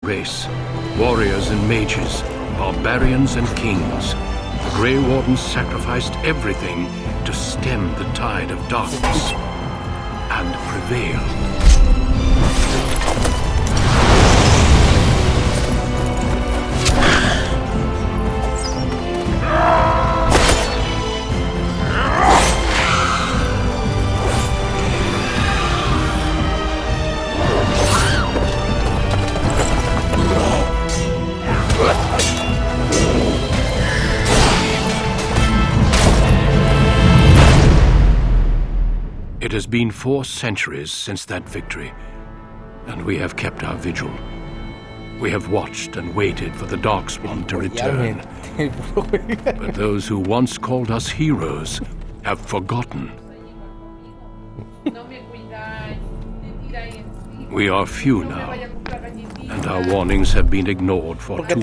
race, warriors and mages, barbarians and kings. The Grey Wardens sacrificed everything to stem the tide of darkness and prevailed. It has been 4 centuries since that victory, and we have kept our vigil. We have watched and waited for the Darkspawn to return. But those who once called us heroes have forgotten. We are few now, and our warnings have been ignored for too long. It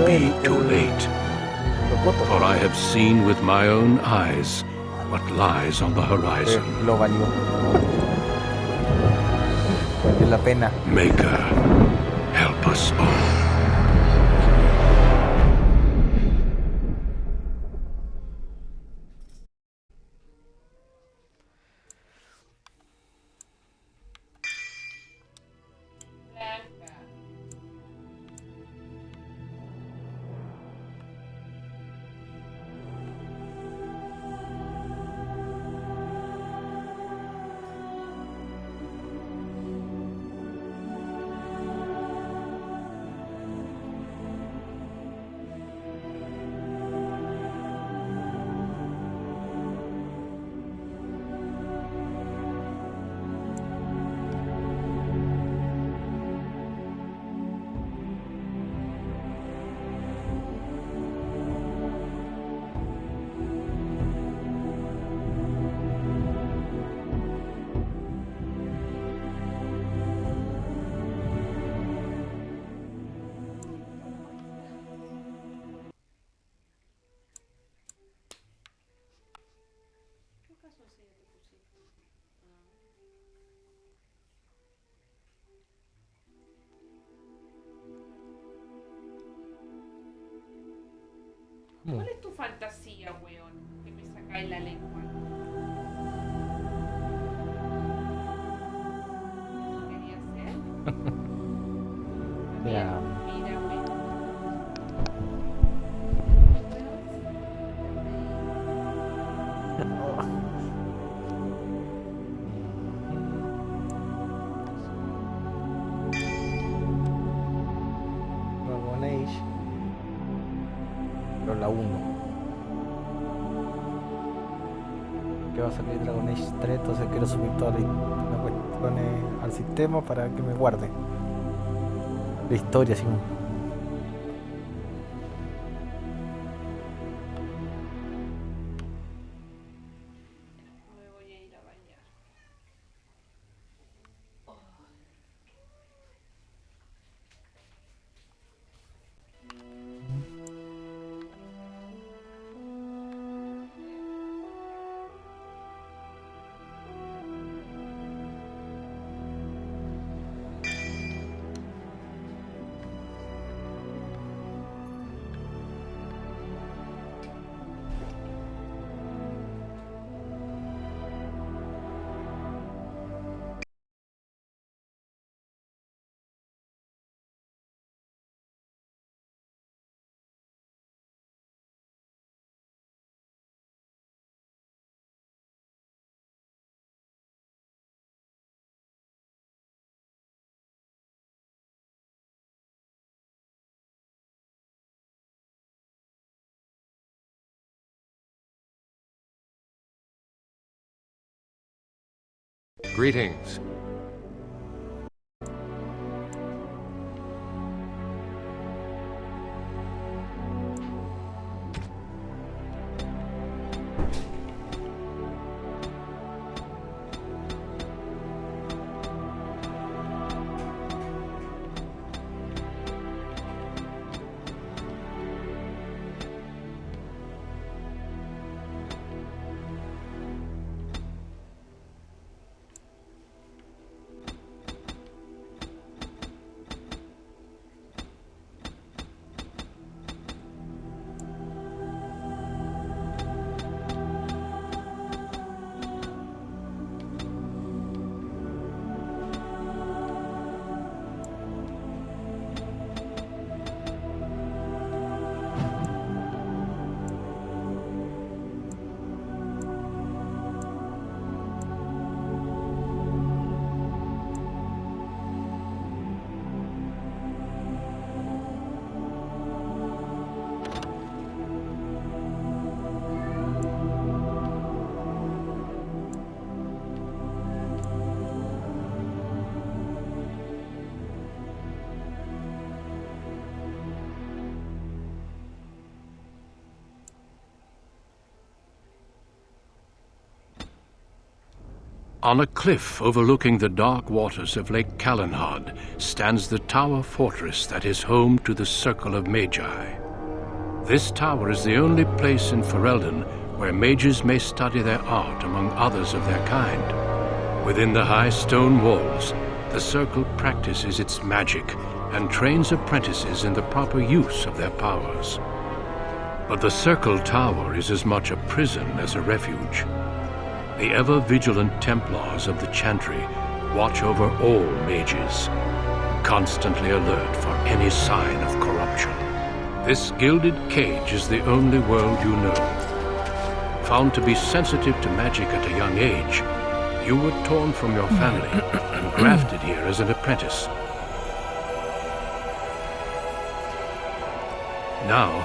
may be too late, for I have seen with my own eyes what lies on the horizon. Lo valió. Valió la pena. Maker, help us all. ¿Cuál es tu fantasía, weón? Que me sacáis la lengua. ¿Eso quería hacer? Ya. Mira, weón. Dragon Age. Pero la 1. Que va a salir Dragon Age 3, entonces quiero subir todas las cuestiones al sistema para que me guarde la historia, así como. Me voy a ir a bañar. Greetings. On a cliff overlooking the dark waters of Lake Calenhad stands the tower fortress that is home to the Circle of Magi. This tower is the only place in Ferelden where mages may study their art among others of their kind. Within the high stone walls, the Circle practices its magic and trains apprentices in the proper use of their powers. But the Circle Tower is as much a prison as a refuge. The ever-vigilant Templars of the Chantry watch over all mages, constantly alert for any sign of corruption. This gilded cage is the only world you know. Found to be sensitive to magic at a young age, you were torn from your family and grafted here as an apprentice. Now,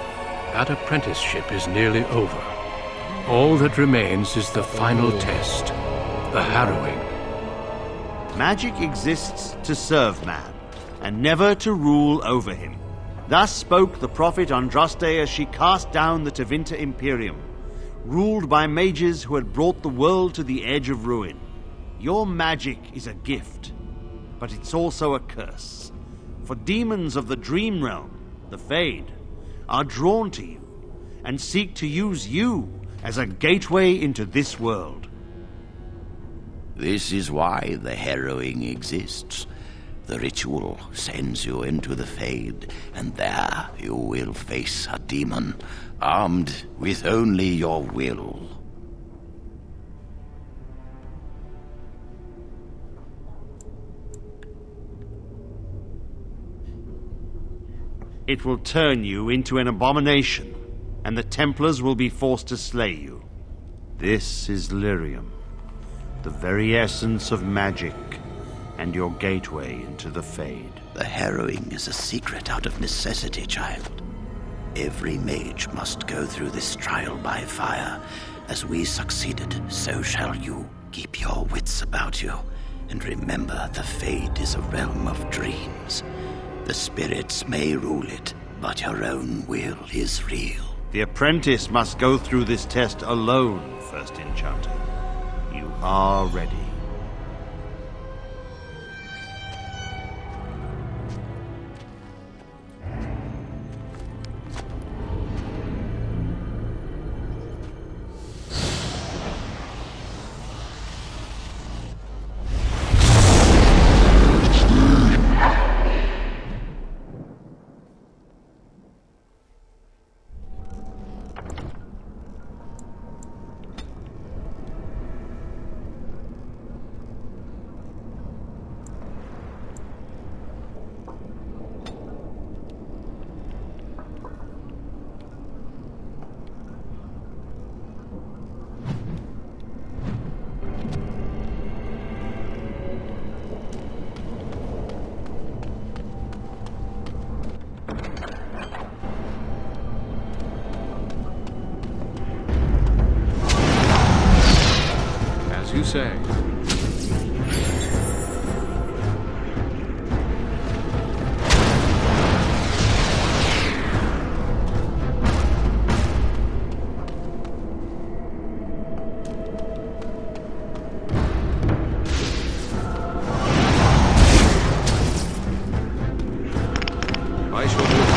that apprenticeship is nearly over. All that remains is the final test, the harrowing. Magic exists to serve man, and never to rule over him. Thus spoke the prophet Andraste as she cast down the Tevinter Imperium, ruled by mages who had brought the world to the edge of ruin. Your magic is a gift, but it's also a curse. For demons of the Dream Realm, the Fade, are drawn to you, and seek to use you as a gateway into this world. This is why the harrowing exists. The ritual sends you into the Fade, and there you will face a demon, armed with only your will. It will turn you into an abomination, and the Templars will be forced to slay you. This is Lyrium, the very essence of magic, and your gateway into the Fade. The harrowing is a secret out of necessity, child. Every mage must go through this trial by fire. As we succeeded, so shall you. Keep your wits about you, and remember the Fade is a realm of dreams. The spirits may rule it, but your own will is real. The apprentice must go through this test alone, First Enchanter. You are ready. You say. I shall do it.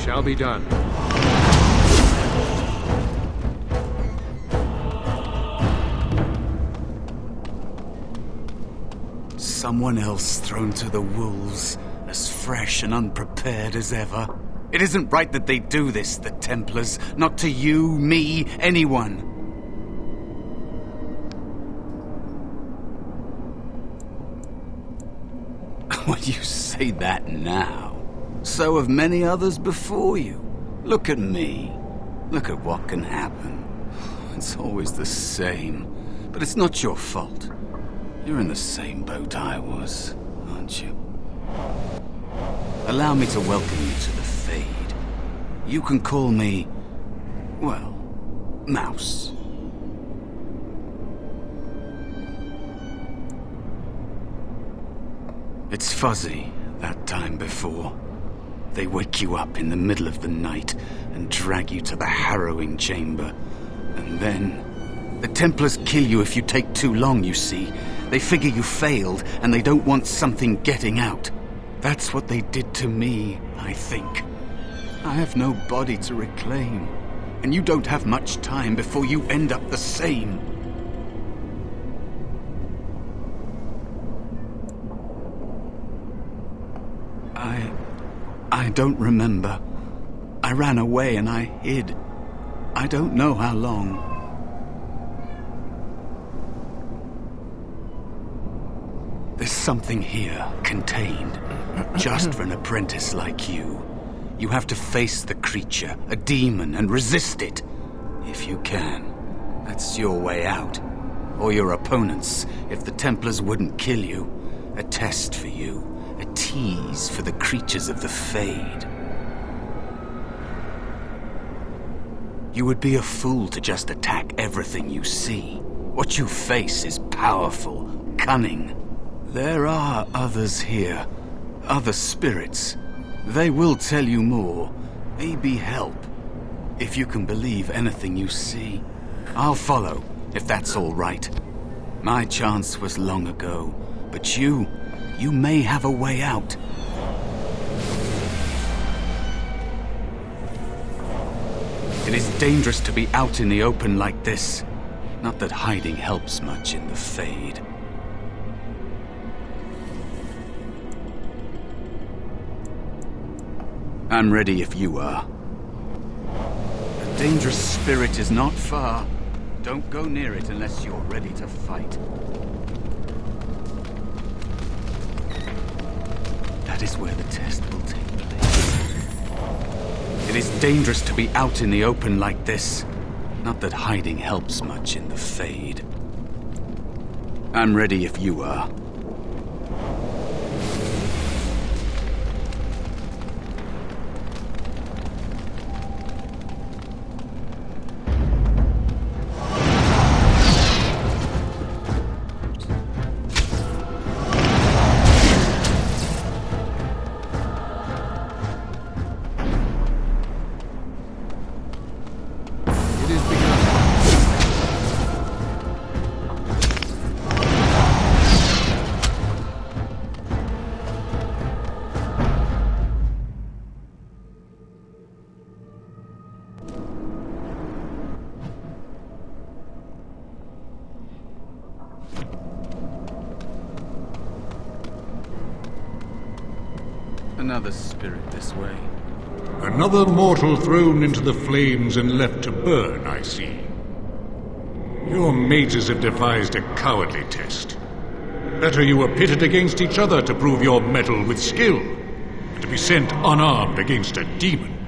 Shall be done. Someone else thrown to the wolves, as fresh and unprepared as ever. It isn't right that they do this, the Templars. Not to you, me, anyone. When you say that now, so have many others before you. Look at me. Look at what can happen. It's always the same. But it's not your fault. You're in the same boat I was, aren't you? Allow me to welcome you to the Fade. You can call me, well, Mouse. It's fuzzy, that time before. They wake you up in the middle of the night and drag you to the harrowing chamber. And then... the Templars kill you if you take too long, you see. They figure you failed, and they don't want something getting out. That's what they did to me, I think. I have no body to reclaim, and you don't have much time before you end up the same. I don't remember. I ran away and I hid. I don't know how long. There's something here, contained, just for an apprentice like you. You have to face the creature, a demon, and resist it. If you can. That's your way out. Or your opponent's, if the Templars wouldn't kill you. A test for you. A tease for the creatures of the Fade. You would be a fool to just attack everything you see. What you face is powerful, cunning. There are others here. Other spirits. They will tell you more. Maybe help. If you can believe anything you see. I'll follow, if that's all right. My chance was long ago, but you may have a way out. It is dangerous to be out in the open like this. Not that hiding helps much in the Fade. I'm ready if you are. A dangerous spirit is not far. Don't go near it unless you're ready to fight. That is where the test will take place. It is dangerous to be out in the open like this. Not that hiding helps much in the Fade. I'm ready if you are. Another spirit this way. Another mortal thrown into the flames and left to burn, I see. Your mages have devised a cowardly test. Better you were pitted against each other to prove your mettle with skill, and to be sent unarmed against a demon.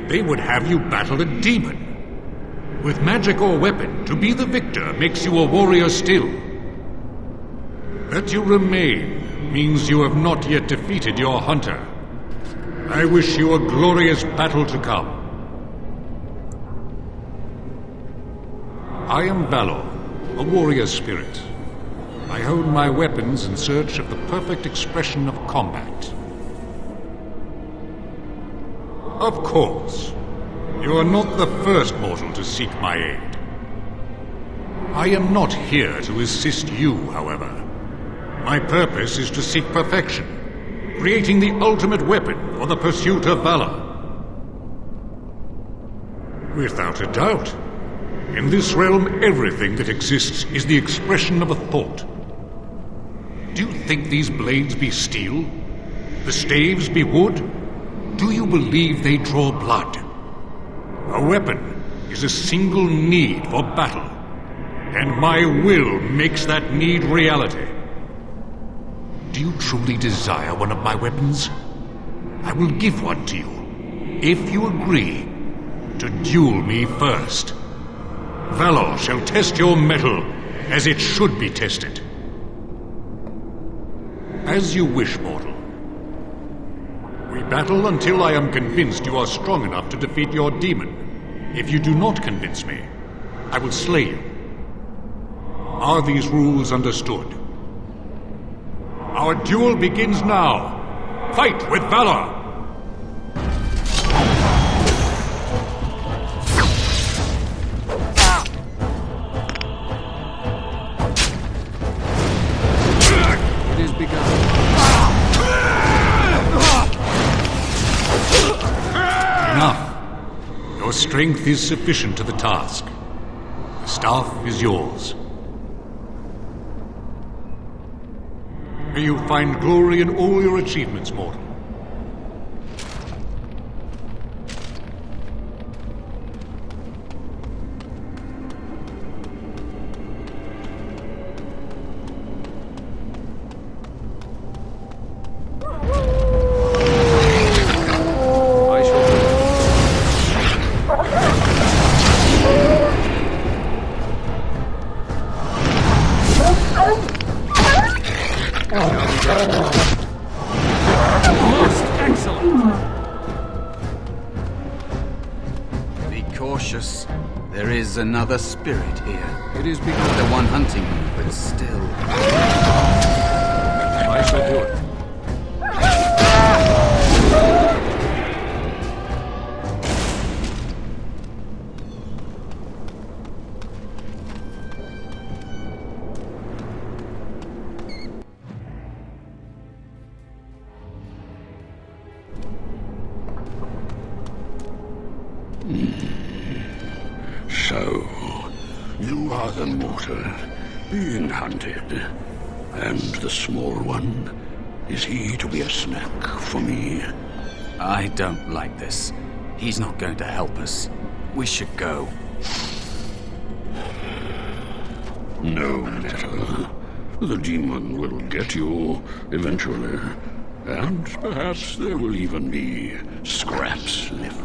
They would have you battle a demon. With magic or weapon, to be the victor makes you a warrior still. That you remain means you have not yet defeated your hunter. I wish you a glorious battle to come. I am Valor, a warrior spirit. I hone my weapons in search of the perfect expression of combat. Of course, you are not the first mortal to seek my aid. I am not here to assist you, however. My purpose is to seek perfection, creating the ultimate weapon for the pursuit of valor. Without a doubt, in this realm everything that exists is the expression of a thought. Do you think these blades be steel? The staves be wood? Do you believe they draw blood? A weapon is a single need for battle, and my will makes that need reality. Do you truly desire one of my weapons? I will give one to you, if you agree to duel me first. Valor shall test your mettle as it should be tested. As you wish, mortal. We battle until I am convinced you are strong enough to defeat your demon. If you do not convince me, I will slay you. Are these rules understood? Our duel begins now. Fight with valor! It is begun. Enough. Your strength is sufficient to the task. The staff is yours. May you find glory in all your achievements, mortal. I shall do it. Most excellent. Be cautious. There is another spirit here. It is because the one hunting you, but still. I shall do it. So, you are the mortal being hunted. And the small one, is he to be a snack for me? I don't like this. He's not going to help us. We should go. No matter. The demon will get you eventually. And perhaps there will even be scraps left.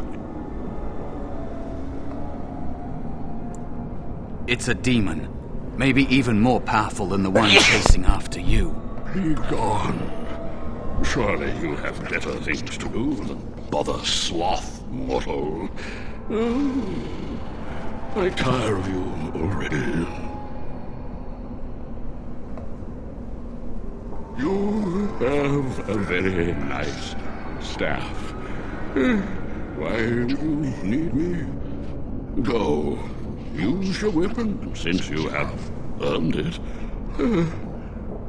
It's a demon. Maybe even more powerful than the one chasing after you. Be gone. Surely you have better things to do than bother sloth, mortal. Oh, I tire of you already. You have a very nice staff. Why do you need me? Go. Use your weapon, since you have earned it.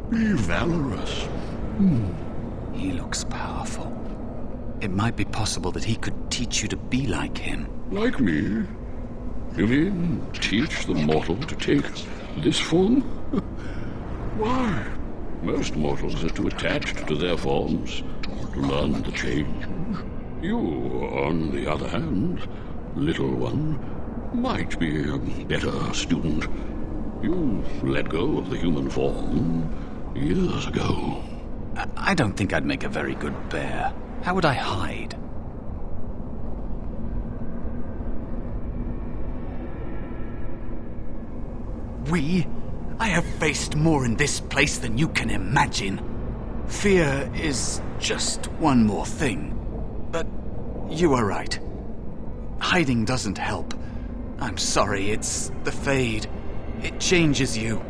Be valorous. He looks powerful. It might be possible that he could teach you to be like him. Like me? You mean teach the mortal to take this form? Why? Most mortals are too attached to their forms to learn the change. You, on the other hand, little one, might be a better student. You let go of the human form years ago. I don't think I'd make a very good bear. How would I hide? I have faced more in this place than you can imagine. Fear is just one more thing. But you are right. Hiding doesn't help. I'm sorry, it's the Fade. It changes you.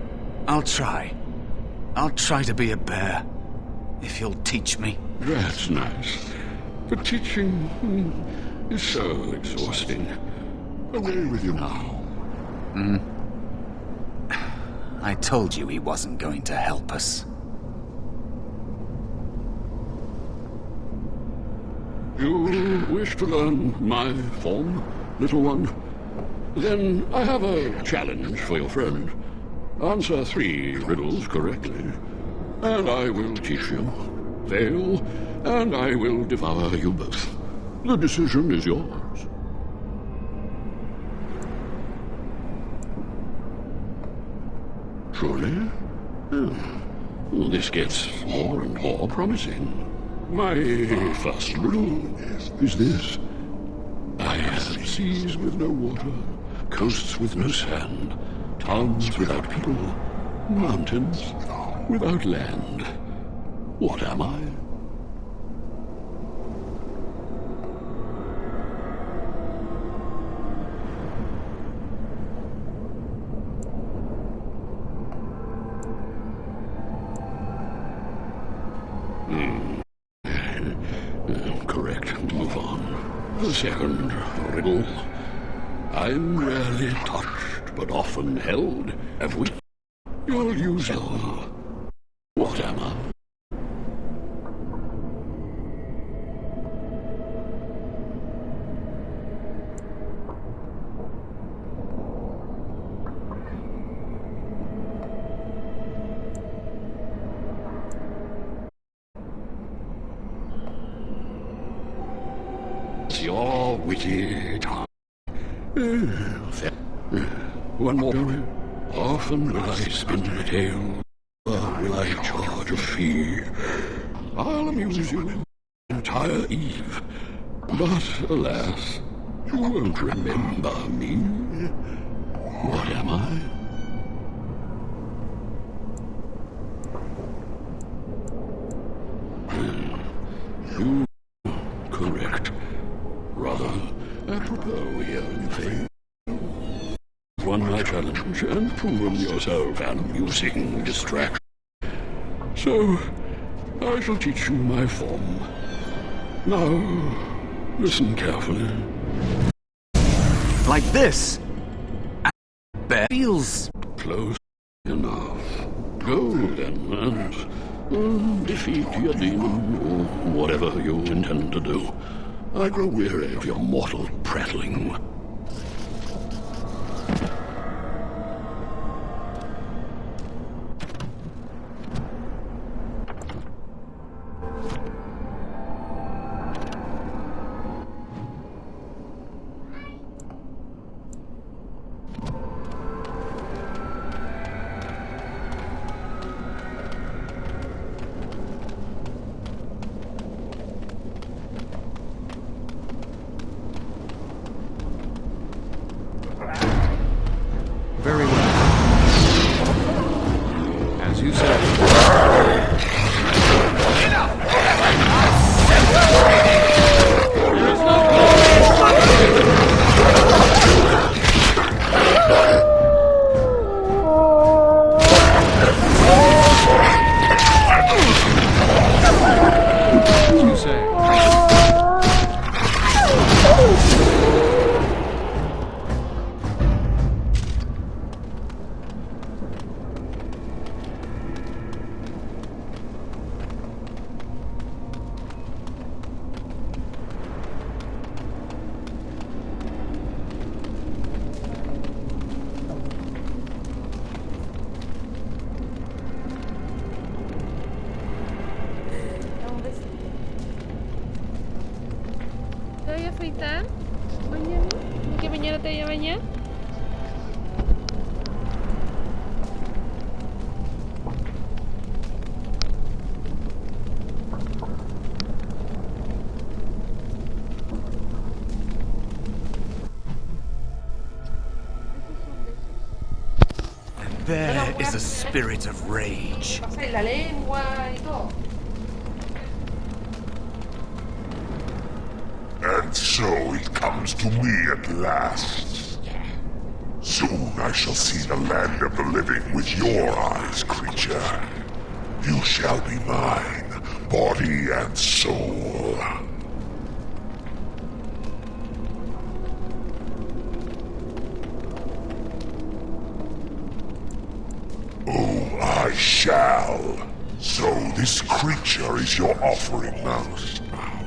I'll try. I'll try to be a bear. If you'll teach me. That's nice. But teaching is so exhausting. Away with you now. I told you he wasn't going to help us. You wish to learn my form, little one? Then I have a challenge for your friend. Answer 3 riddles correctly, and I will teach you. Fail, and I will devour you both. The decision is yours. Truly? This gets more and more promising. My first riddle is this. I have seas with no water, coasts with no sand, towns without people, mountains without land. What am I? The second riddle. I'm rarely touched, but often held. Have we? You'll use it. What am I? Your witty tongue. One more. Often will I spin the tale, or will I charge a fee? I'll amuse you an entire eve, but alas, you won't remember me. What am I? You correct. Rather apropos here, you think. Won my challenge and proven yourself an amusing distraction. So, I shall teach you my form. Now, listen carefully. Like this? Bear feels Close enough. Go then, and defeat your demon, or whatever you intend to do. I grow weary of your mortal prattling. Very well. As you said. As you say. ¿Te voy a afeitar mañana? ¿Que mañana te voy a bañar? There is a spirit of rage. Pasar la lengua y todo. And so it comes to me at last. Soon I shall see the land of the living with your eyes, creature. You shall be mine, body and soul. Oh, I shall. So this creature is your offering, Mouse.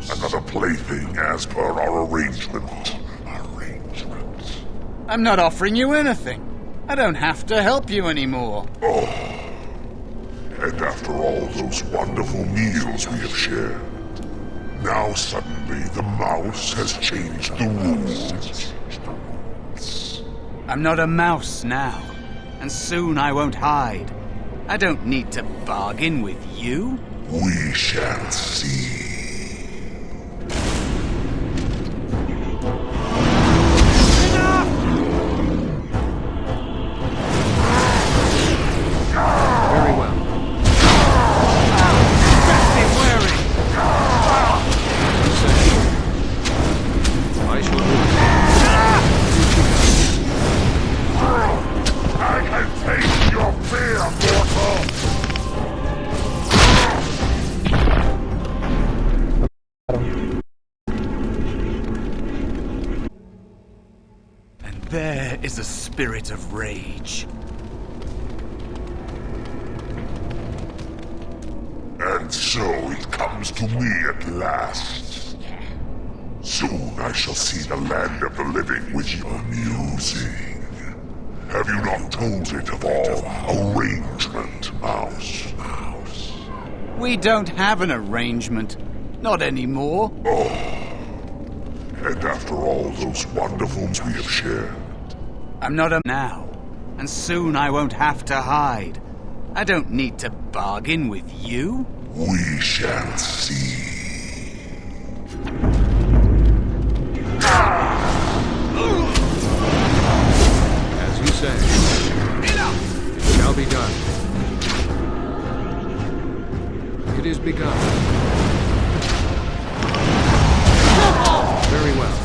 Another plaything as per our arrangement. I'm not offering you anything. I don't have to help you anymore. Oh. And after all those wonderful meals we have shared, now suddenly the mouse has changed the rules. I'm not a mouse now, and soon I won't hide. I don't need to bargain with you. We shall see. Very well. I shall do it. I can taste your fear, mortal! There is a spirit of rage. And so it comes to me at last. Soon I shall see the land of the living which you are musing. Have you not told it of our arrangement, Mouse? We don't have an arrangement. Not anymore. And after all those wonderfuls we have shared. I'm not a now, and soon I won't have to hide. I don't need to bargain with you. We shall see. As you say, it shall be done. It is begun. Very well.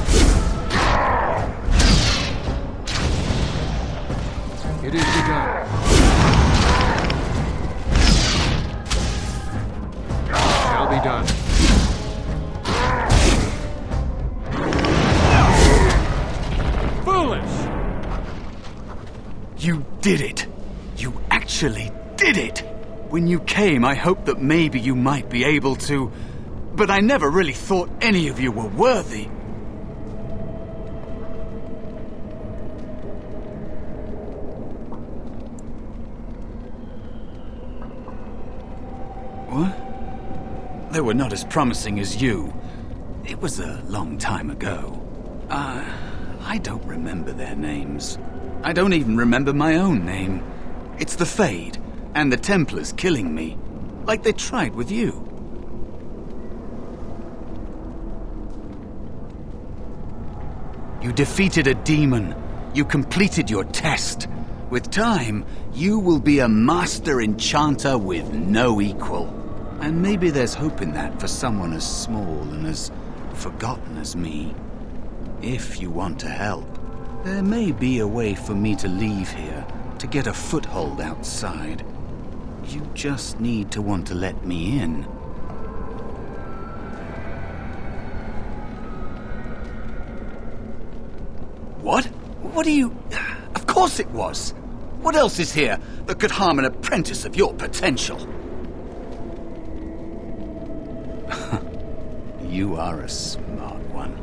It is begun. Shall be done. Foolish! You did it. You actually did it. When you came, I hoped that maybe you might be able to, but I never really thought any of you were worthy. What? They were not as promising as you. It was a long time ago. I don't remember their names. I don't even remember my own name. It's the Fade, and the Templars killing me, like they tried with you. You defeated a demon. You completed your test. With time, you will be a master enchanter with no equal. And maybe there's hope in that for someone as small and as forgotten as me. If you want to help, there may be a way for me to leave here, to get a foothold outside. You just need to want to let me in. What? What are you... Of course it was! What else is here that could harm an apprentice of your potential? You are a smart one.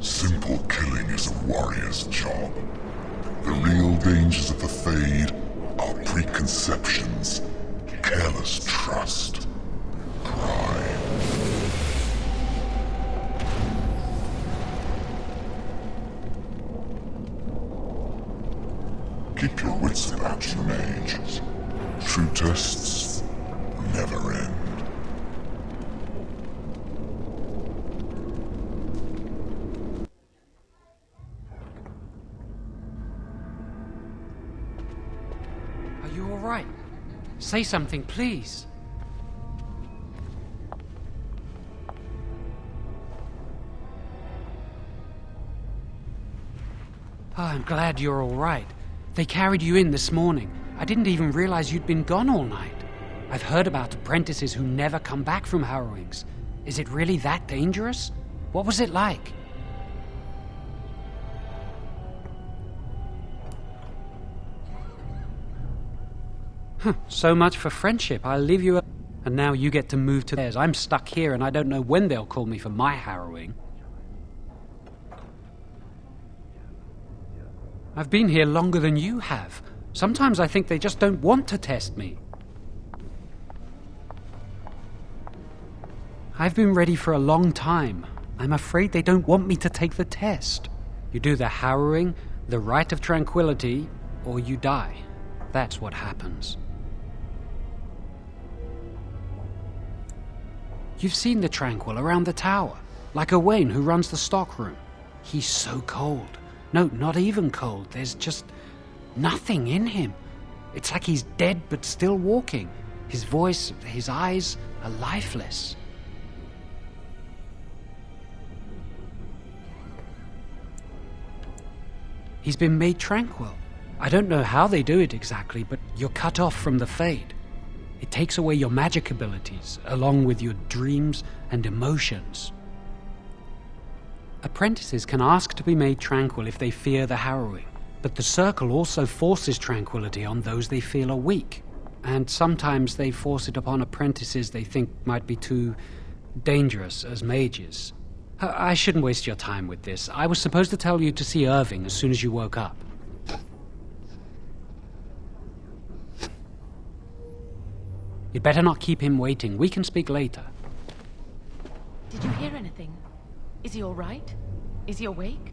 Simple killing is a warrior's job. The real dangers of the Fade are preconceptions, careless trust, pride. Keep your wits about you, mage. True tests never end. Are you all right? Say something, please. Oh, I'm glad you're all right. They carried you in this morning. I didn't even realize you'd been gone all night. I've heard about apprentices who never come back from harrowings. Is it really that dangerous? What was it like? So much for friendship. I'll leave you and now you get to move to theirs. I'm stuck here and I don't know when they'll call me for my harrowing. I've been here longer than you have. Sometimes I think they just don't want to test me. I've been ready for a long time. I'm afraid they don't want me to take the test. You do the harrowing, the rite of tranquility, or you die. That's what happens. You've seen the Tranquil around the tower, like Owain who runs the stockroom. He's so cold. No, not even cold. There's just nothing in him. It's like he's dead but still walking. His voice, his eyes are lifeless. He's been made tranquil. I don't know how they do it exactly, but you're cut off from the Fade. It takes away your magic abilities, along with your dreams and emotions. Apprentices can ask to be made tranquil if they fear the harrowing, but the circle also forces tranquility on those they feel are weak, and sometimes they force it upon apprentices they think might be too dangerous as mages. I shouldn't waste your time with this. I was supposed to tell you to see Irving as soon as you woke up. You'd better not keep him waiting. We can speak later. Did you hear anything? Is he all right? Is he awake?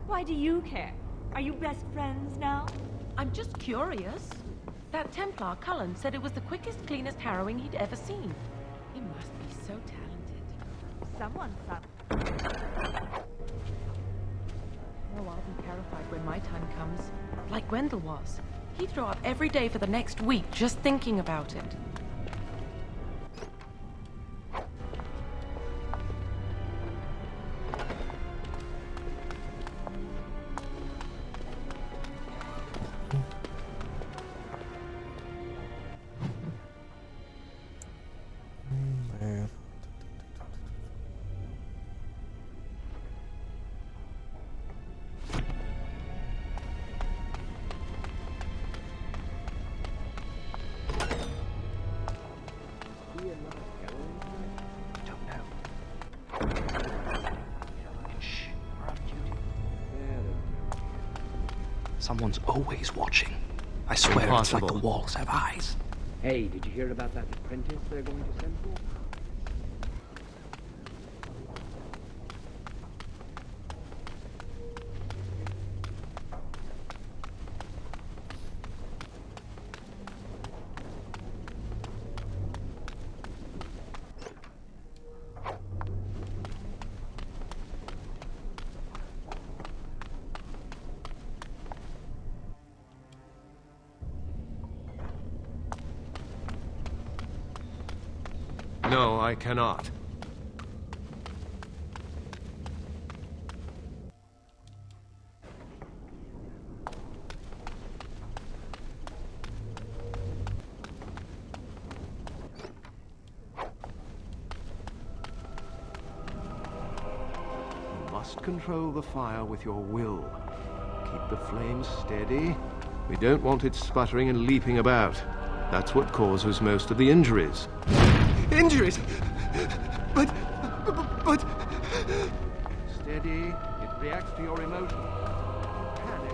Why do you care? Are you best friends now? I'm just curious. That Templar, Cullen, said it was the quickest, cleanest harrowing he'd ever seen. He must be so talented. Someone's up. Oh, I'll be terrified when my time comes. Like Wendell was. He'd throw up every day for the next week just thinking about it. Someone's always watching. I swear it's like the walls have eyes. Hey, did you hear about that apprentice they're going to send for? No, I cannot. You must control the fire with your will. Keep the flames steady. We don't want it sputtering and leaping about. That's what causes most of the injuries. Injuries! But... Steady. It reacts to your emotions.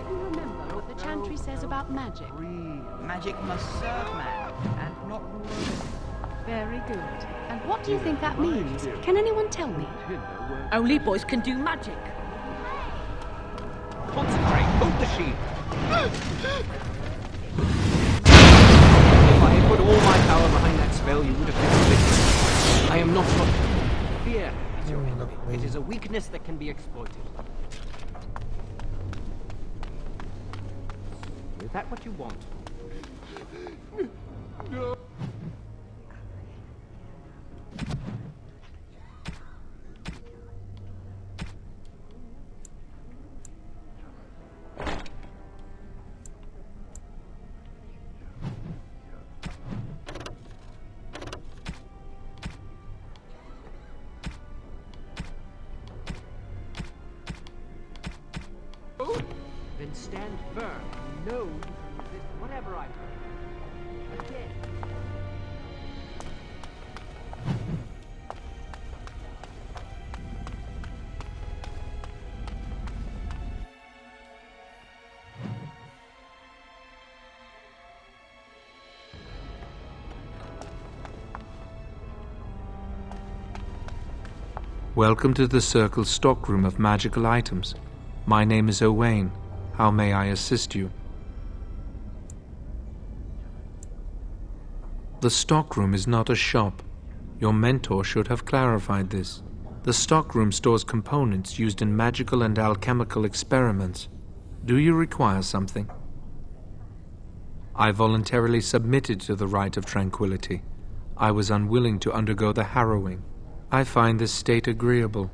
You remember what the chantry says about magic? Magic must serve man, and not rule over him. Very good. And what do you think that means? Can anyone tell me? Only boys can do magic. Concentrate! Hold the sheep! If I had put all my power behind that spell, you would have been victim. I am not what... Fear is your enemy. It is a weakness that can be exploited. Is that what you want? No. Then stand firm and know you can resist whatever I bring. Again. Welcome to the Circle's stockroom of magical items. My name is Owain. How may I assist you? The stockroom is not a shop. Your mentor should have clarified this. The stockroom stores components used in magical and alchemical experiments. Do you require something? I voluntarily submitted to the right of tranquility. I was unwilling to undergo the harrowing. I find this state agreeable.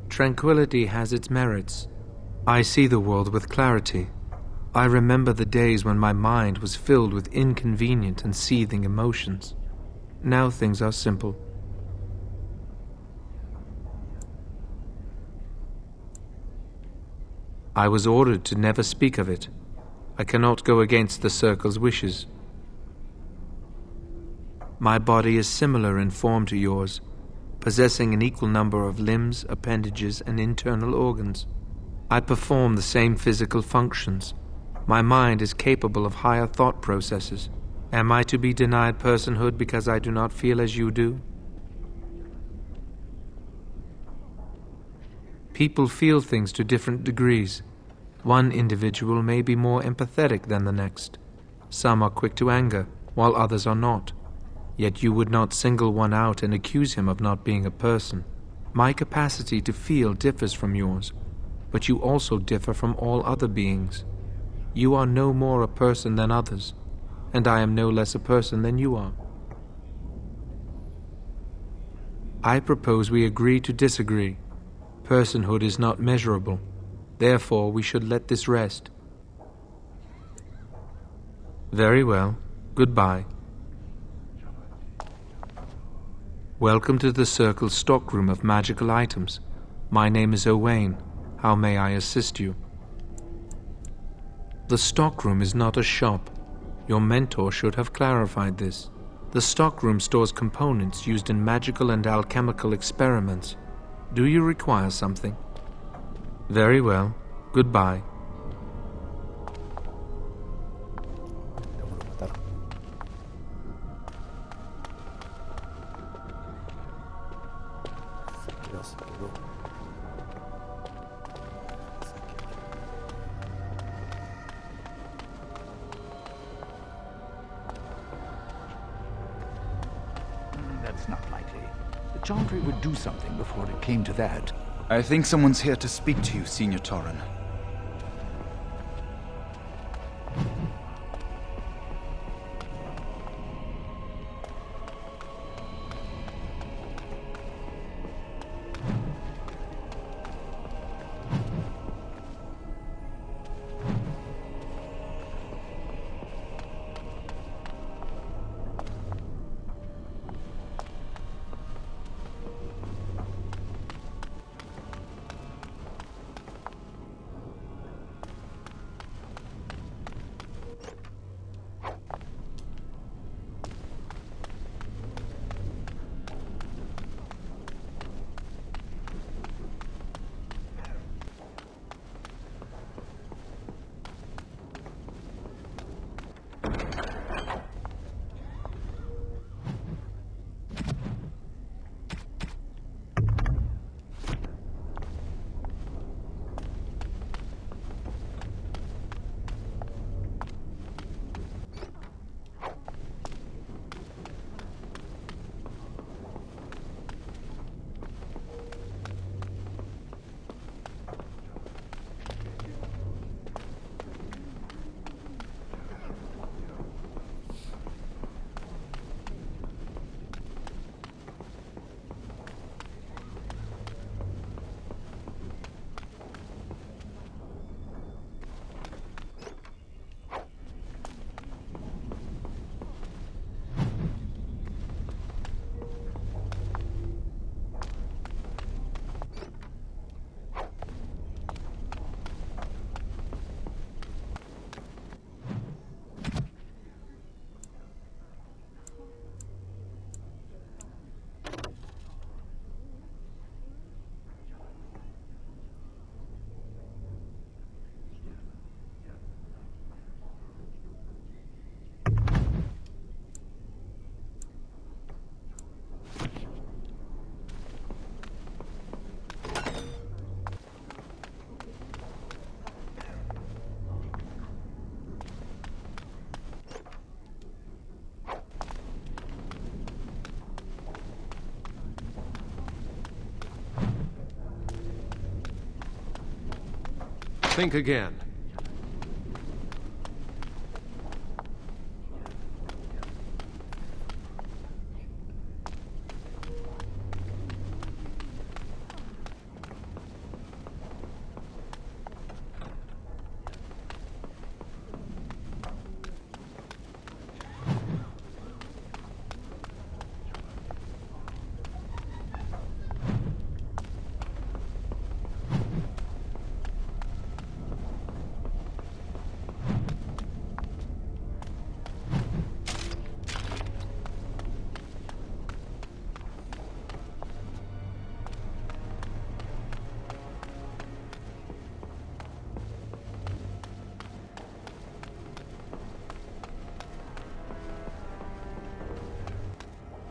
Tranquility has its merits. I see the world with clarity. I remember the days when my mind was filled with inconvenient and seething emotions. Now things are simple. I was ordered to never speak of it. I cannot go against the Circle's wishes. My body is similar in form to yours, possessing an equal number of limbs, appendages, and internal organs. I perform the same physical functions. My mind is capable of higher thought processes. Am I to be denied personhood because I do not feel as you do? People feel things to different degrees. One individual may be more empathetic than the next. Some are quick to anger, while others are not. Yet you would not single one out and accuse him of not being a person. My capacity to feel differs from yours, but you also differ from all other beings. You are no more a person than others, and I am no less a person than you are. I propose we agree to disagree. Personhood is not measurable. Therefore, we should let this rest. Very well. Goodbye. Welcome to the Circle's stockroom of magical items. My name is Owain. How may I assist you? The stockroom is not a shop. Your mentor should have clarified this. The stockroom stores components used in magical and alchemical experiments. Do you require something? Very well. Goodbye. That's not likely. The Chantry would do something before it came to that. I think someone's here to speak to you, Senior Torren. think again.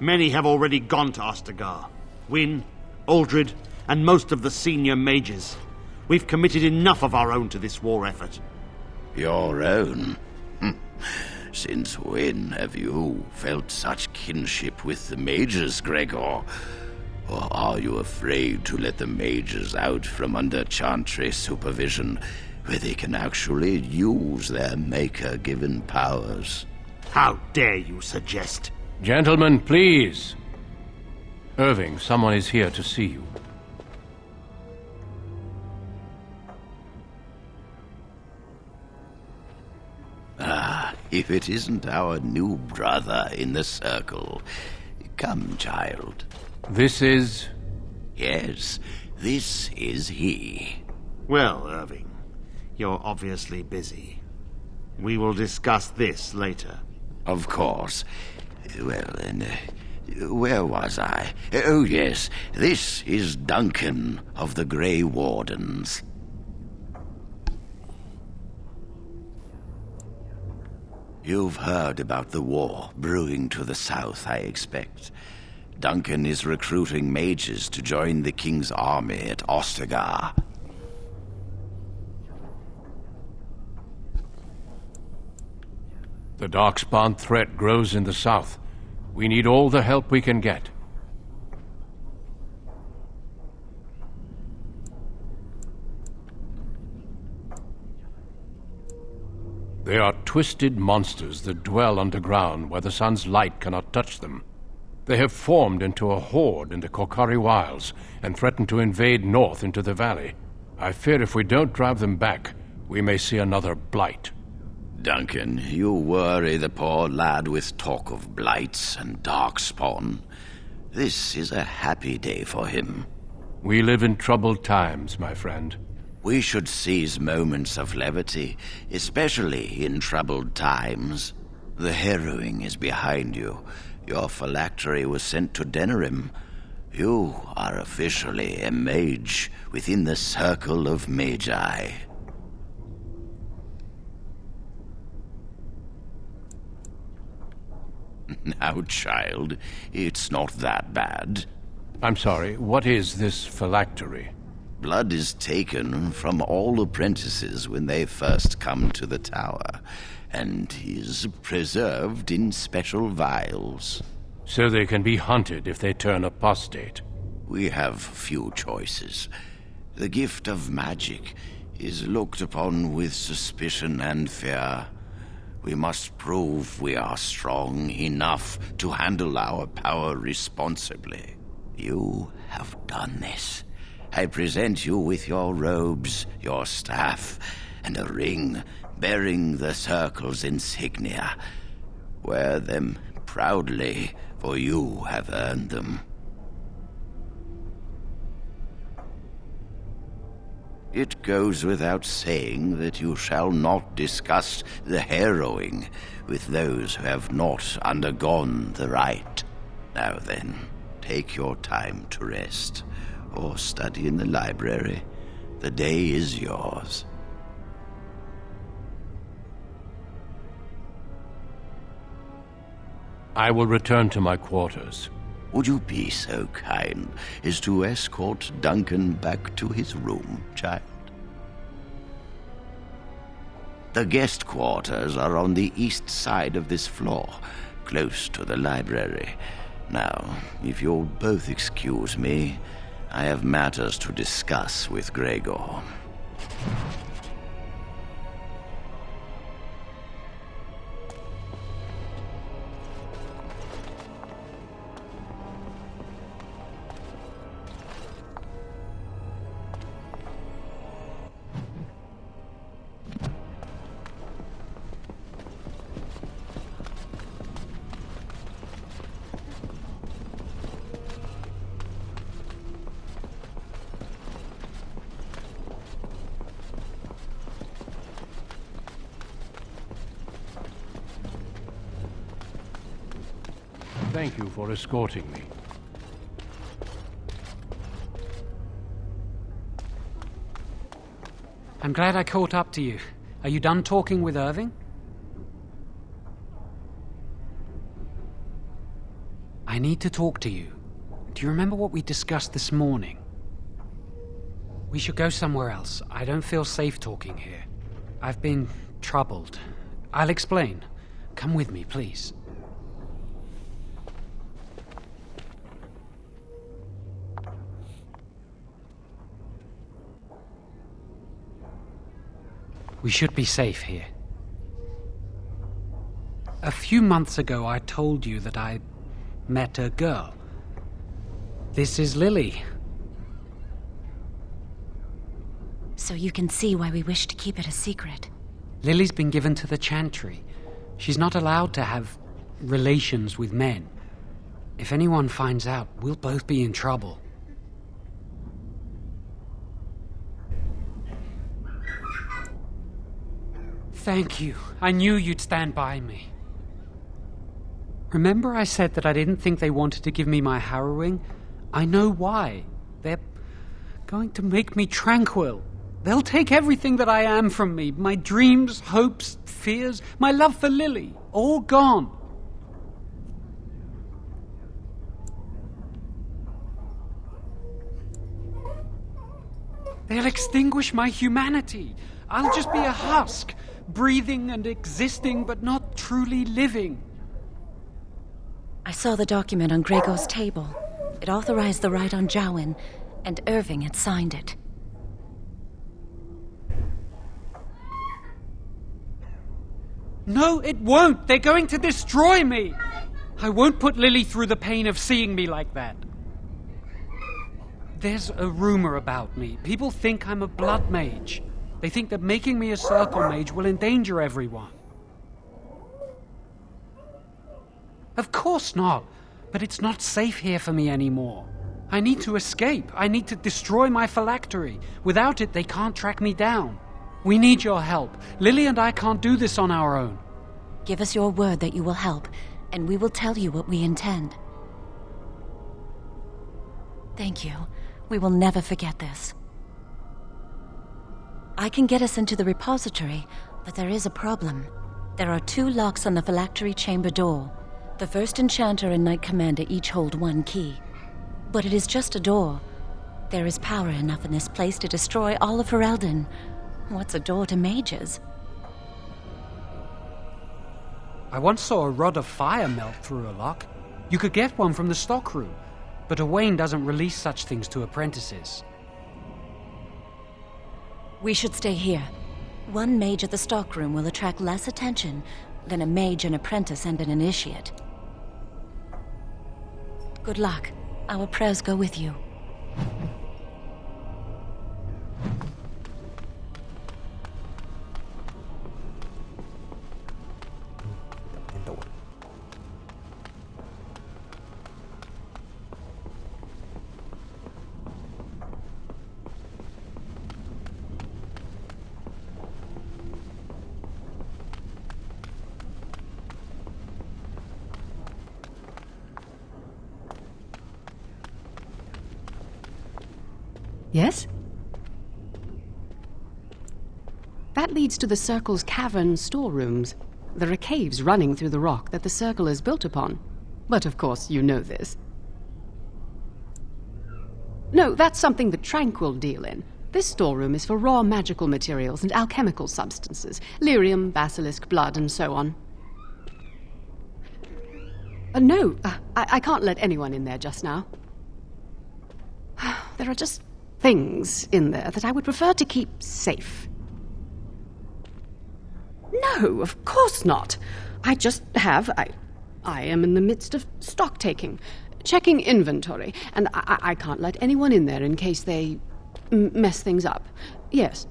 Many have already gone to Ostagar. Wynne, Aldred, and most of the senior mages. We've committed enough of our own to this war effort. Your own? Since when have you felt such kinship with the mages, Gregor? Or are you afraid to let the mages out from under Chantry supervision, where they can actually use their Maker-given powers? How dare you suggest? Gentlemen, please. Irving, someone is here to see you. Ah, if it isn't our new brother in the circle. Come, child. This is... Yes, this is he. Well, Irving, you're obviously busy. We will discuss this later. Of course. Well, then, where was I? Oh, yes, this is Duncan of the Grey Wardens. You've heard about the war brewing to the south, I expect. Duncan is recruiting mages to join the King's army at Ostagar. The Darkspawn threat grows in the south. We need all the help we can get. They are twisted monsters that dwell underground where the sun's light cannot touch them. They have formed into a horde in the Korkari Wilds and threaten to invade north into the valley. I fear if we don't drive them back, we may see another blight. Duncan, you worry the poor lad with talk of blights and darkspawn. This is a happy day for him. We live in troubled times, my friend. We should seize moments of levity, especially in troubled times. The harrowing is behind you. Your phylactery was sent to Denerim. You are officially a mage within the circle of magi. Now, child, it's not that bad. I'm sorry, what is this phylactery? Blood is taken from all apprentices when they first come to the tower, and is preserved in special vials. So they can be hunted if they turn apostate. We have few choices. The gift of magic is looked upon with suspicion and fear. We must prove we are strong enough to handle our power responsibly. You have done this. I present you with your robes, your staff, and a ring bearing the Circle's insignia. Wear them proudly, for you have earned them. It goes without saying that you shall not discuss the harrowing with those who have not undergone the rite. Now then, take your time to rest, or study in the library. The day is yours. I will return to my quarters. Would you be so kind as to escort Duncan back to his room, child? The guest quarters are on the east side of this floor, close to the library. Now, if you'll both excuse me, I have matters to discuss with Gregor. Thank you for escorting me. I'm glad I caught up to you. Are you done talking with Irving? I need to talk to you. Do you remember what we discussed this morning? We should go somewhere else. I don't feel safe talking here. I've been troubled. I'll explain. Come with me, please. We should be safe here. A few months ago, I told you that I met a girl. This is Lily. So you can see why we wish to keep it a secret. Lily's been given to the Chantry. She's not allowed to have relations with men. If anyone finds out, we'll both be in trouble. Thank you. I knew you'd stand by me. Remember I said that I didn't think they wanted to give me my harrowing? I know why. They're going to make me tranquil. They'll take everything that I am from me. My dreams, hopes, fears, my love for Lily. All gone. They'll extinguish my humanity. I'll just be a husk, breathing and existing, but not truly living. I saw the document on Gregor's table. It authorized the right on Jowen, and Irving had signed it. No, it won't. They're going to destroy me. I won't put Lily through the pain of seeing me like that. There's a rumor about me. People think I'm a blood mage. They think that making me a circle mage will endanger everyone. Of course not. But it's not safe here for me anymore. I need to escape. I need to destroy my phylactery. Without it, they can't track me down. We need your help. Lily and I can't do this on our own. Give us your word that you will help, and we will tell you what we intend. Thank you. We will never forget this. I can get us into the repository, but there is a problem. There are 2 locks on the phylactery chamber door. The first enchanter and knight commander each hold 1 key. But it is just a door. There is power enough in this place to destroy all of Ferelden. What's a door to mages? I once saw a rod of fire melt through a lock. You could get one from the stockroom, but Owain doesn't release such things to apprentices. We should stay here. 1 mage at the stockroom will attract less attention than a mage, an apprentice, and an initiate. Good luck. Our prayers go with you. Yes? That leads to the Circle's cavern storerooms. There are caves running through the rock that the Circle is built upon. But of course you know this. No, that's something the Tranquil deal in. This storeroom is for raw magical materials and alchemical substances. Lyrium, basilisk, blood, and so on. No, I can't let anyone in there just now. There are just things in there that I would prefer to keep safe. No, of course not. I am in the midst of stock taking, checking inventory, and I can't let anyone in there in case they mess things up. Yes.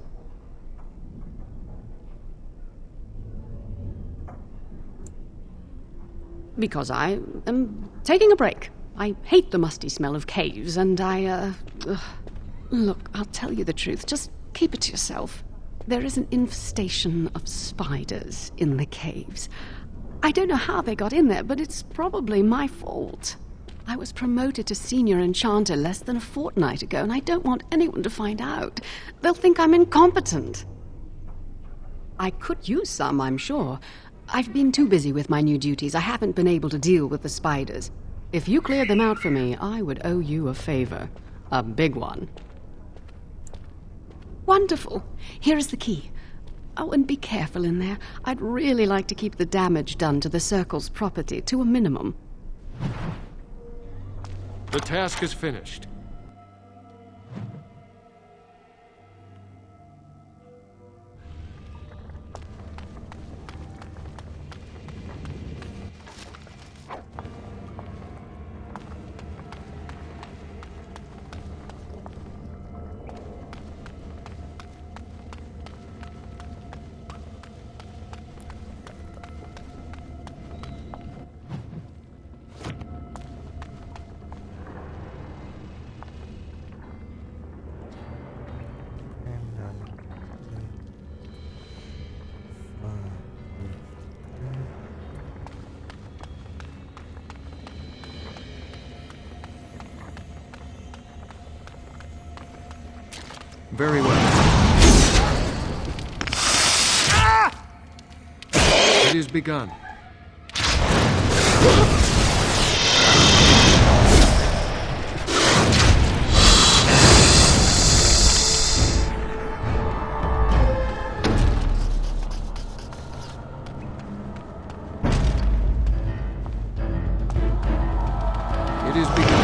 Because I am taking a break. I hate the musty smell of caves, and Look, I'll tell you the truth. Just keep it to yourself. There is an infestation of spiders in the caves. I don't know how they got in there, but it's probably my fault. I was promoted to senior enchanter less than a fortnight ago, and I don't want anyone to find out. They'll think I'm incompetent. I could use some, I'm sure. I've been too busy with my new duties. I haven't been able to deal with the spiders. If you cleared them out for me, I would owe you a favor. A big one. Wonderful. Here is the key. Oh, and be careful in there. I'd really like to keep the damage done to the Circle's property to a minimum. The task is finished. Very well. It is begun. It is begun.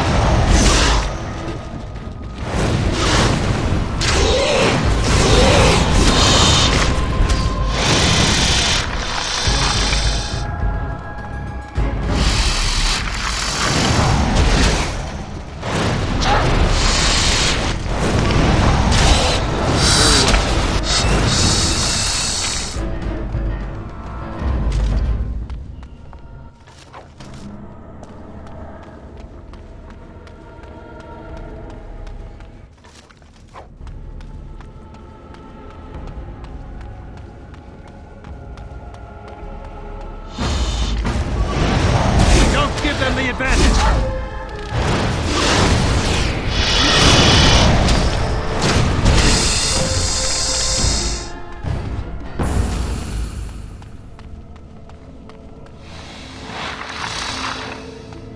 The advantage!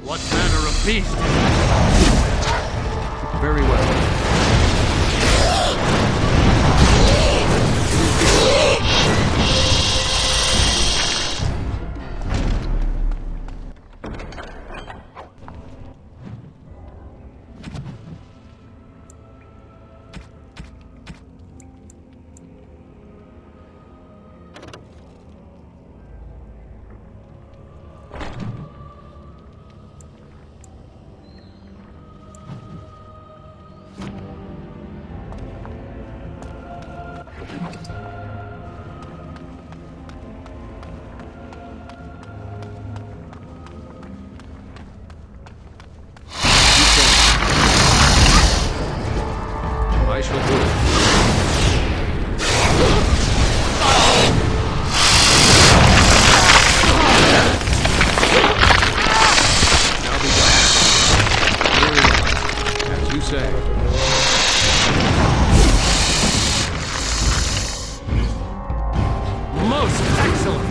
What manner of beast is this? Very well. I shall do it. Now be done. Very well. As you say. Most excellent!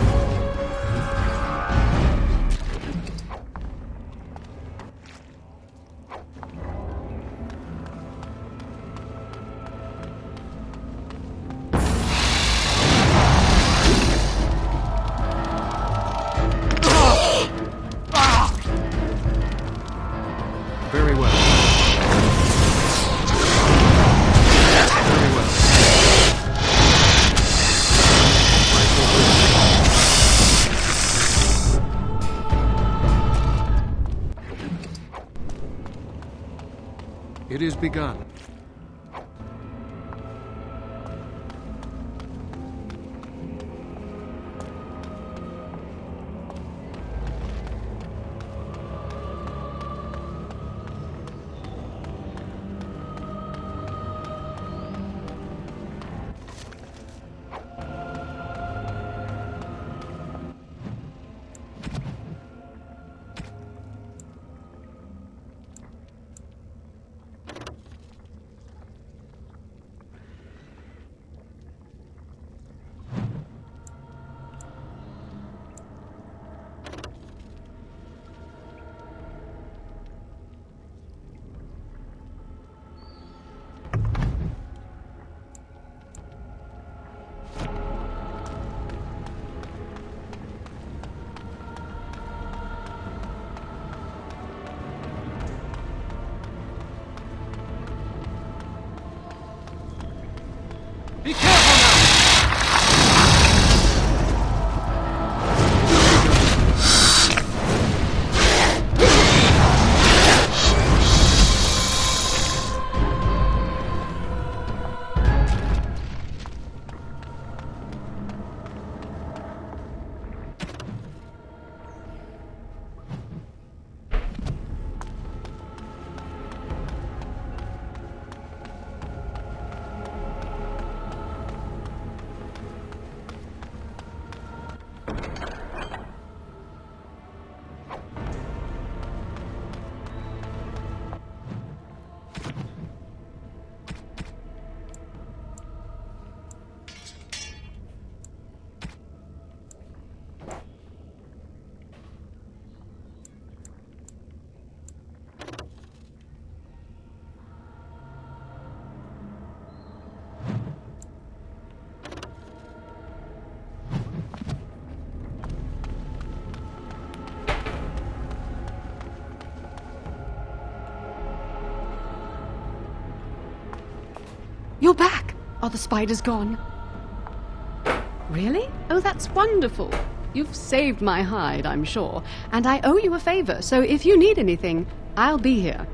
Very well. Very well. It is begun. You're back! Are the spiders gone? Really? Oh, that's wonderful. You've saved my hide, I'm sure. And I owe you a favor, so if you need anything, I'll be here.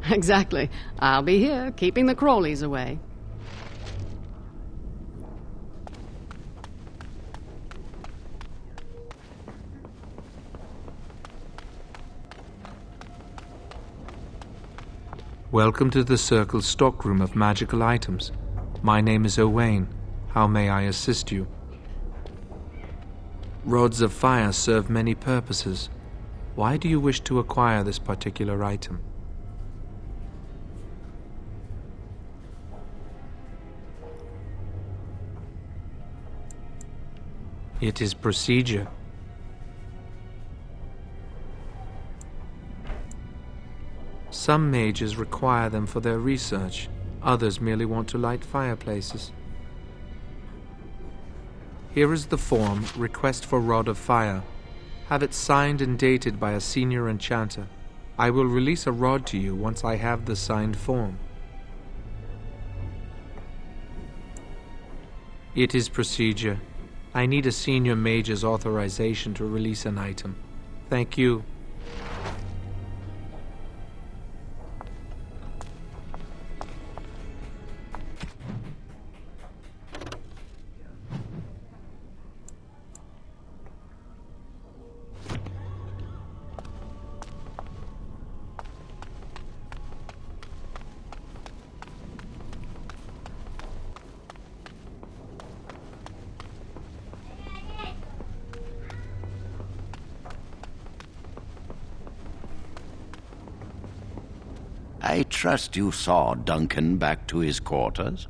Exactly. I'll be here, keeping the crawlies away. Welcome to the Circle's stockroom of magical items. My name is Owain. How may I assist you? Rods of fire serve many purposes. Why do you wish to acquire this particular item? It is procedure. Some mages require them for their research. Others merely want to light fireplaces. Here is the form, Request for Rod of Fire. Have it signed and dated by a senior enchanter. I will release a rod to you once I have the signed form. It is procedure. I need a senior mage's authorization to release an item. Thank you. I trust you saw Duncan back to his quarters?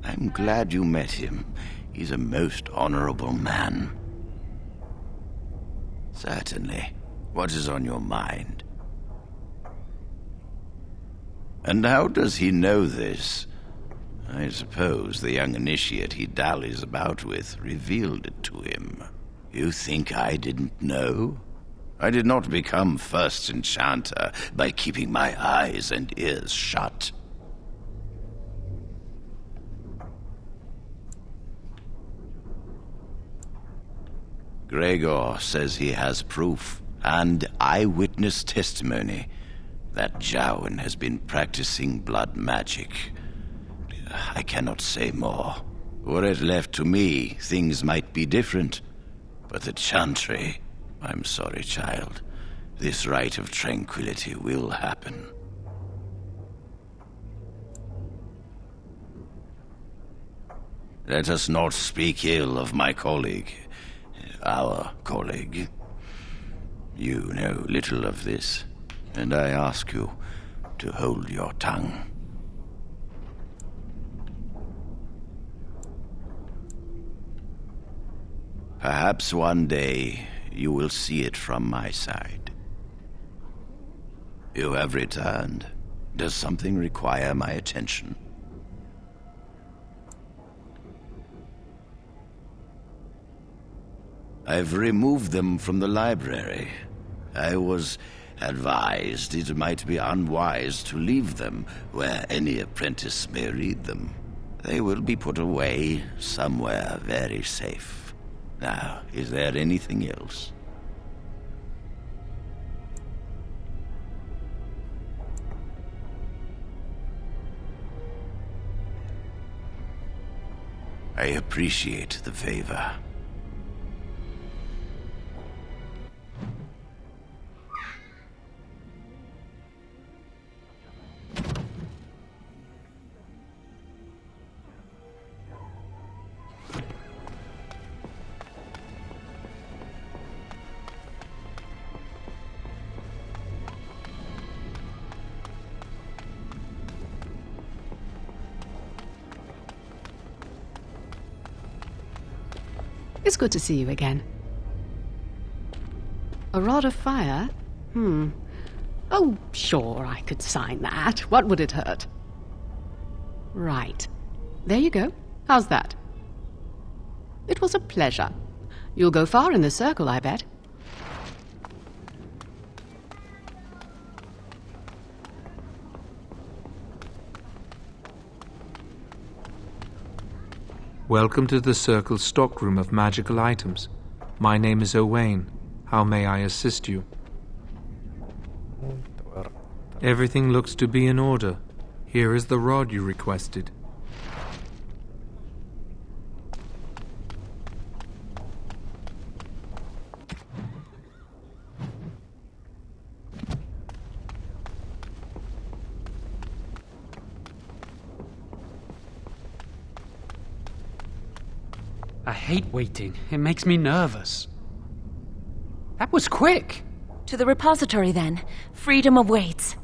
I'm glad you met him. He's a most honorable man. Certainly. What is on your mind? And how does he know this? I suppose the young initiate he dallies about with revealed it to him. You think I didn't know? I did not become first enchanter by keeping my eyes and ears shut. Gregor says he has proof and eyewitness testimony that Jowen has been practicing blood magic. I cannot say more. Were it left to me, things might be different. But the Chantry... I'm sorry, child. This rite of tranquility will happen. Let us not speak ill of my colleague. Our colleague. You know little of this, and I ask you to hold your tongue. Perhaps one day you will see it from my side. You have returned. Does something require my attention? I've removed them from the library. I was advised it might be unwise to leave them where any apprentice may read them. They will be put away somewhere very safe. Now, is there anything else? I appreciate the favor. It's good to see you again. A rod of fire? Oh, sure, I could sign that. What would it hurt? Right. There you go. How's that? It was a pleasure. You'll go far in the circle, I bet. Welcome to the Circle's stockroom of magical items. My name is Owain. How may I assist you? Everything looks to be in order. Here is the rod you requested. I hate waiting. It makes me nervous. That was quick. To the repository, then. Freedom awaits.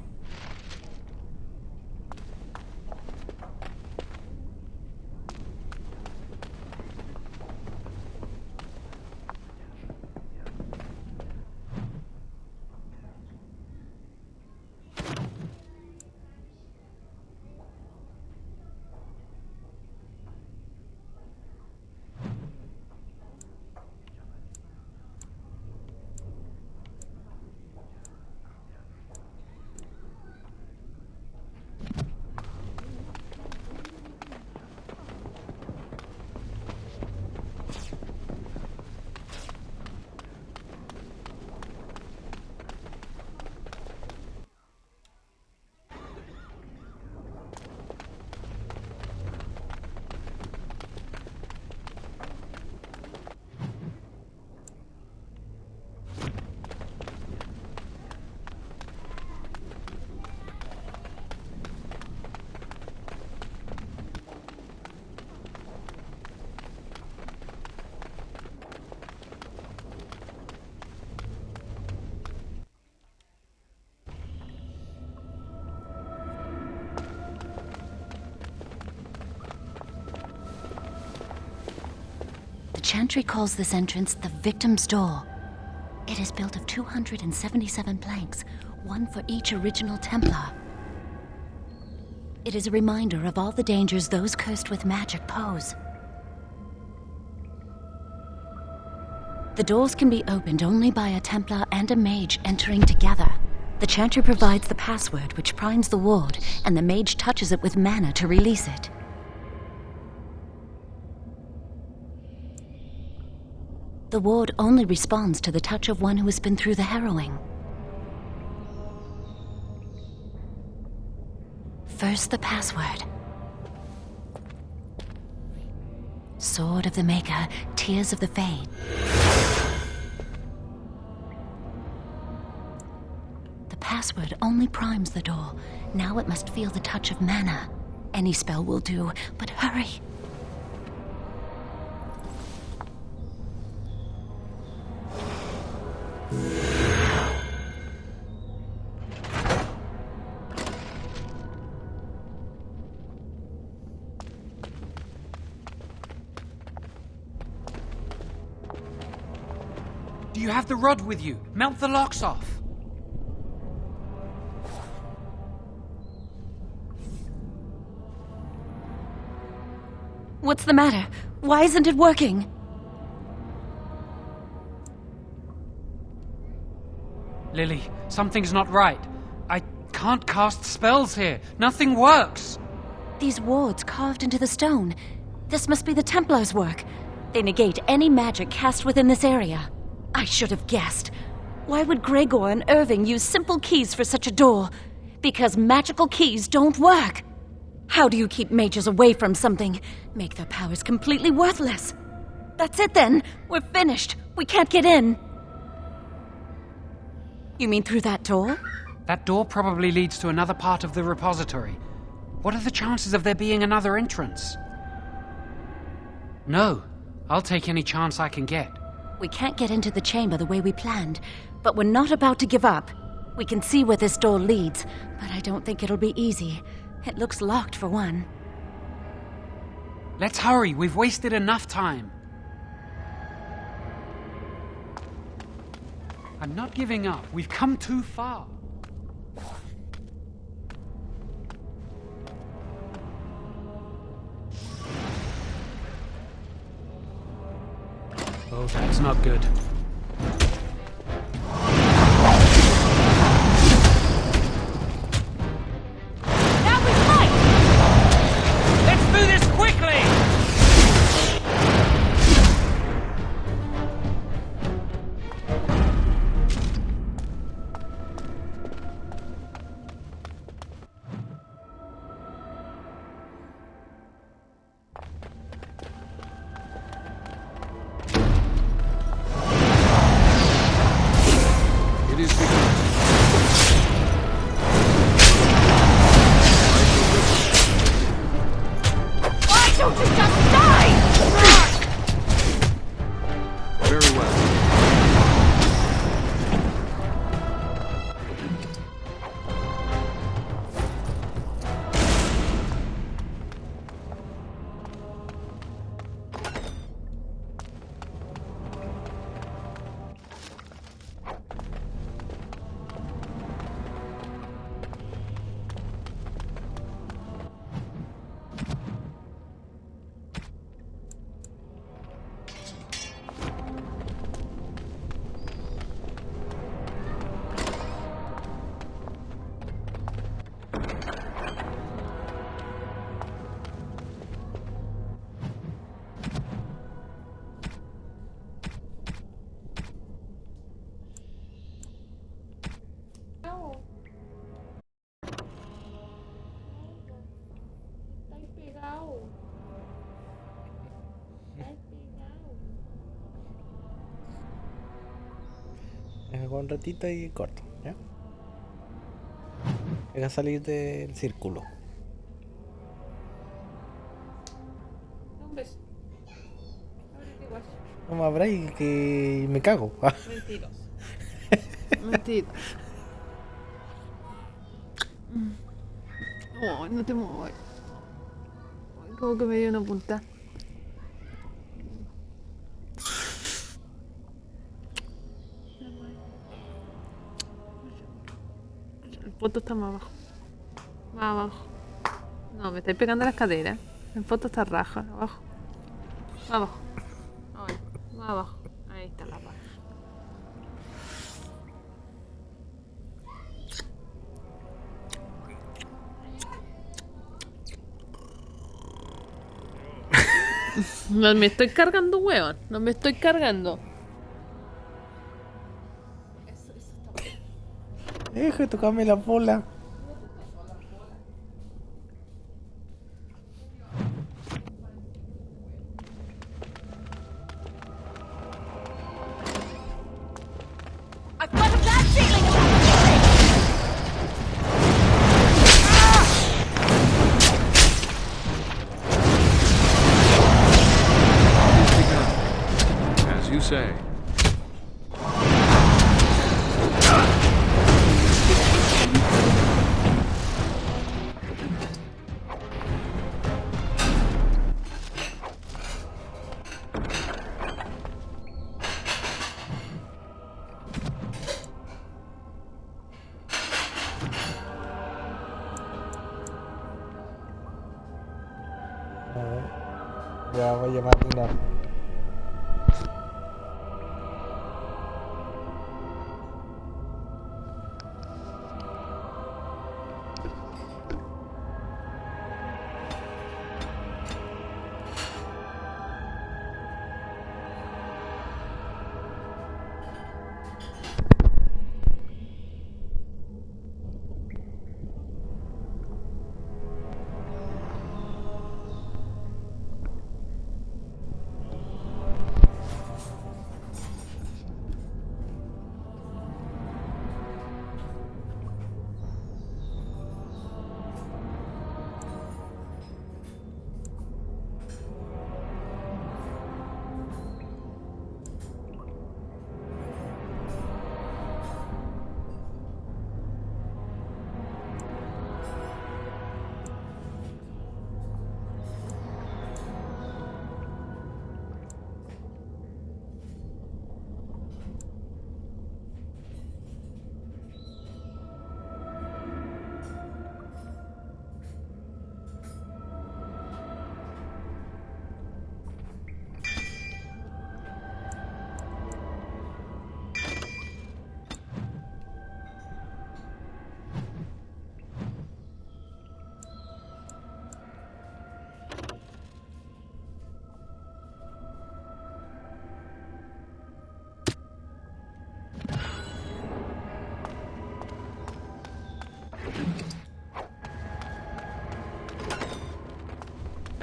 Chantry calls this entrance the Victim's Door. It is built of 277 planks, one for each original Templar. It is a reminder of all the dangers those cursed with magic pose. The doors can be opened only by a Templar and a mage entering together. The Chantry provides the password which primes the ward, and the mage touches it with mana to release it. The ward only responds to the touch of one who has been through the harrowing. First, the password. Sword of the Maker, Tears of the Fade. The password only primes the door. Now it must feel the touch of mana. Any spell will do, but hurry! Do you have the rod with you? Melt the locks off. What's the matter? Why isn't it working? Lily, something's not right. I can't cast spells here. Nothing works. These wards carved into the stone. This must be the Templars' work. They negate any magic cast within this area. I should have guessed. Why would Gregor and Irving use simple keys for such a door? Because magical keys don't work. How do you keep mages away from something? Make their powers completely worthless. That's it then. We're finished. We can't get in. You mean through that door? That door probably leads to another part of the repository. What are the chances of there being another entrance? No. I'll take any chance I can get. We can't get into the chamber the way we planned, but we're not about to give up. We can see where this door leads, but I don't think it'll be easy. It looks locked for one. Let's hurry. We've wasted enough time. I'm not giving up. We've come too far. Oh, that's not good. Now we fight! Let's do this quickly! Juego un ratito y corto, ¿ya? Voy a salir del círculo. Un beso. Ábrete, guacho. No me abráis que me cago. Mentiroso. Mentira. Oh, no te muevas. Como que me dio una punta. El poto está más abajo. Más abajo. No, me estáis pegando las caderas. El poto está raja, abajo. Más abajo. Ahora, más abajo. Ahí está la barra. No me estoy cargando, weón. No me estoy cargando. Deja de tocarme la bola. I've got a bad feeling about As you say. Ya voy a llamar a Nina.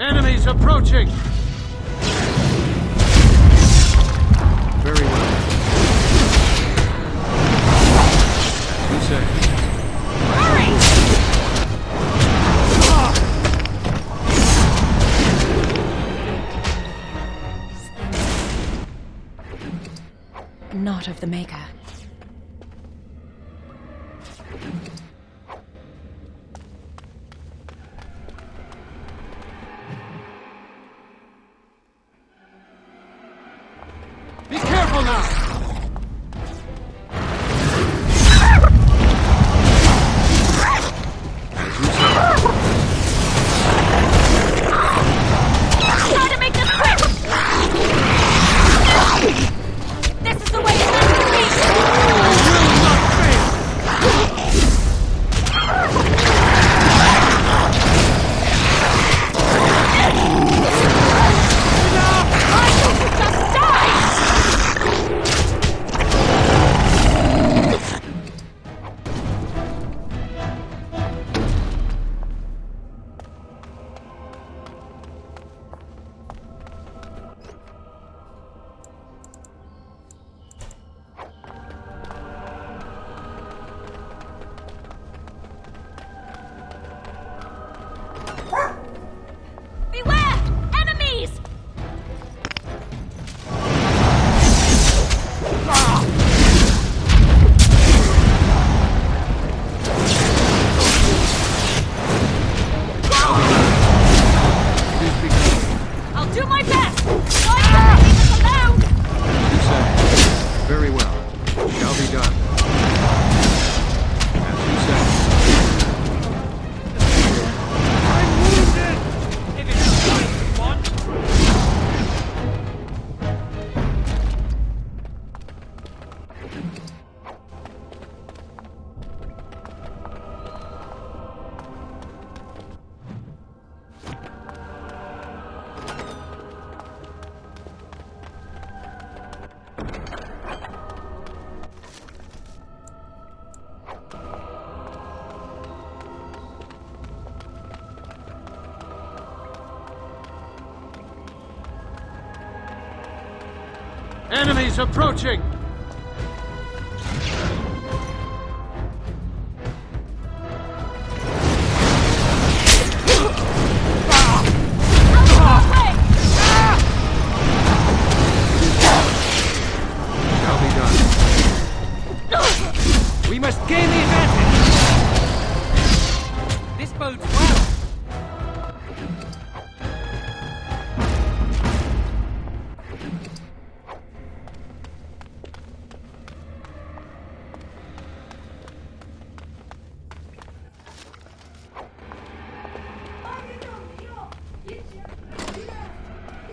Enemies approaching! Very well. As you say. Not of the Maker. Be careful now! Try to make this quick! This is the way it's meant to be! Enemies approaching! Shall be done. We must gain the advantage! This bodes well.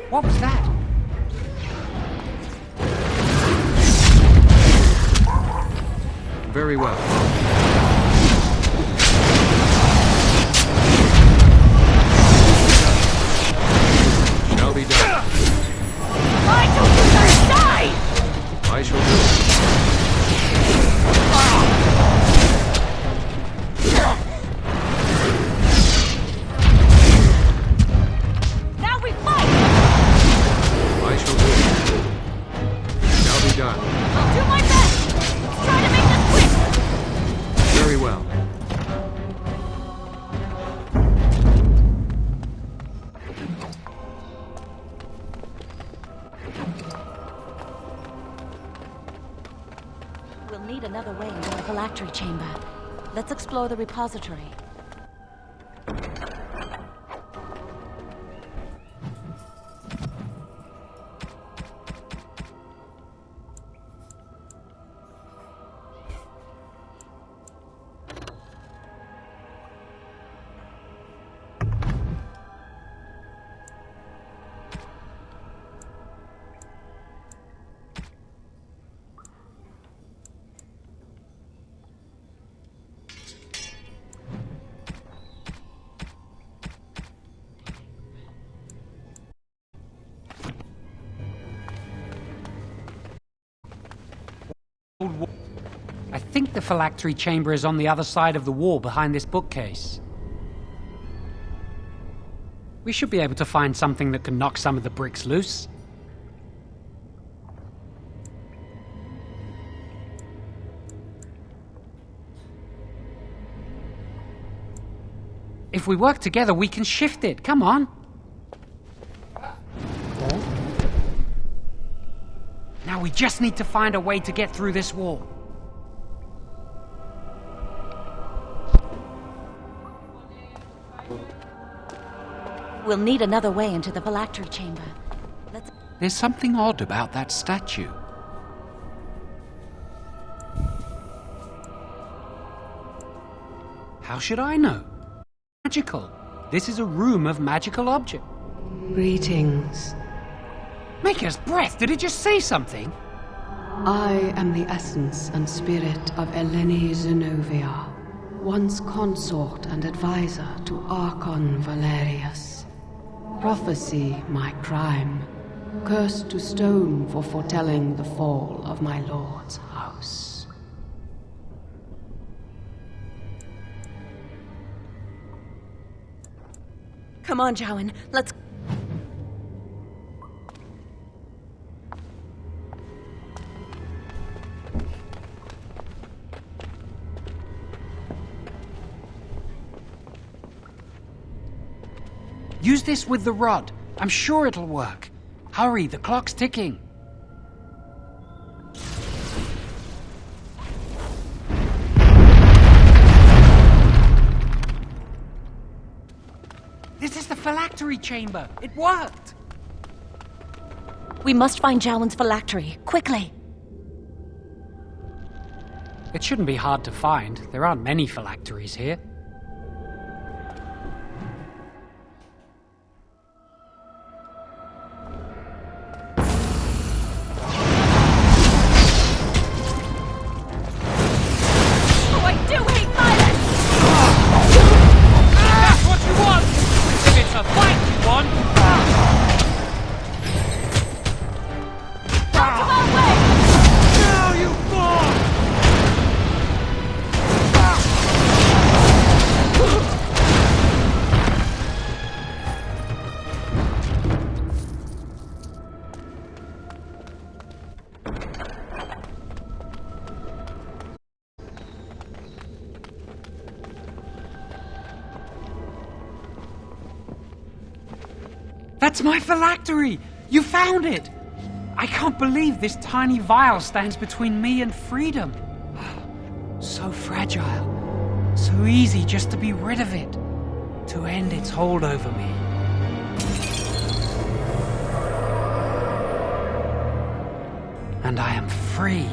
What was that? Very well. Shall be done. Why don't you guys die? I shall do it. Now we fight! I shall do it. Shall be done. I'll do my best! Let's try to make this quick! Very well. We'll need another way into the phylactery chamber. Let's explore the repository. I think the phylactery chamber is on the other side of the wall behind this bookcase. We should be able to find something that can knock some of the bricks loose. If we work together, we can shift it. Come on. Now we just need to find a way to get through this wall. We'll need another way into the phylactery chamber. There's something odd about that statue. How should I know? Magical. This is a room of magical objects. Greetings. Maker's breath, did it just say something? I am the essence and spirit of Eleni Zenobia, once consort and advisor to Archon Valerius. Prophecy my crime, cursed to stone for foretelling the fall of my lord's house. Come on, Jowan, let's... Use this with the rod. I'm sure it'll work. Hurry, the clock's ticking. This is the phylactery chamber. It worked. We must find Jowan's phylactery, quickly. It shouldn't be hard to find. There aren't many phylacteries here. That's my phylactery! You found it! I can't believe this tiny vial stands between me and freedom. So fragile. So easy just to be rid of it. To end its hold over me. And I am free.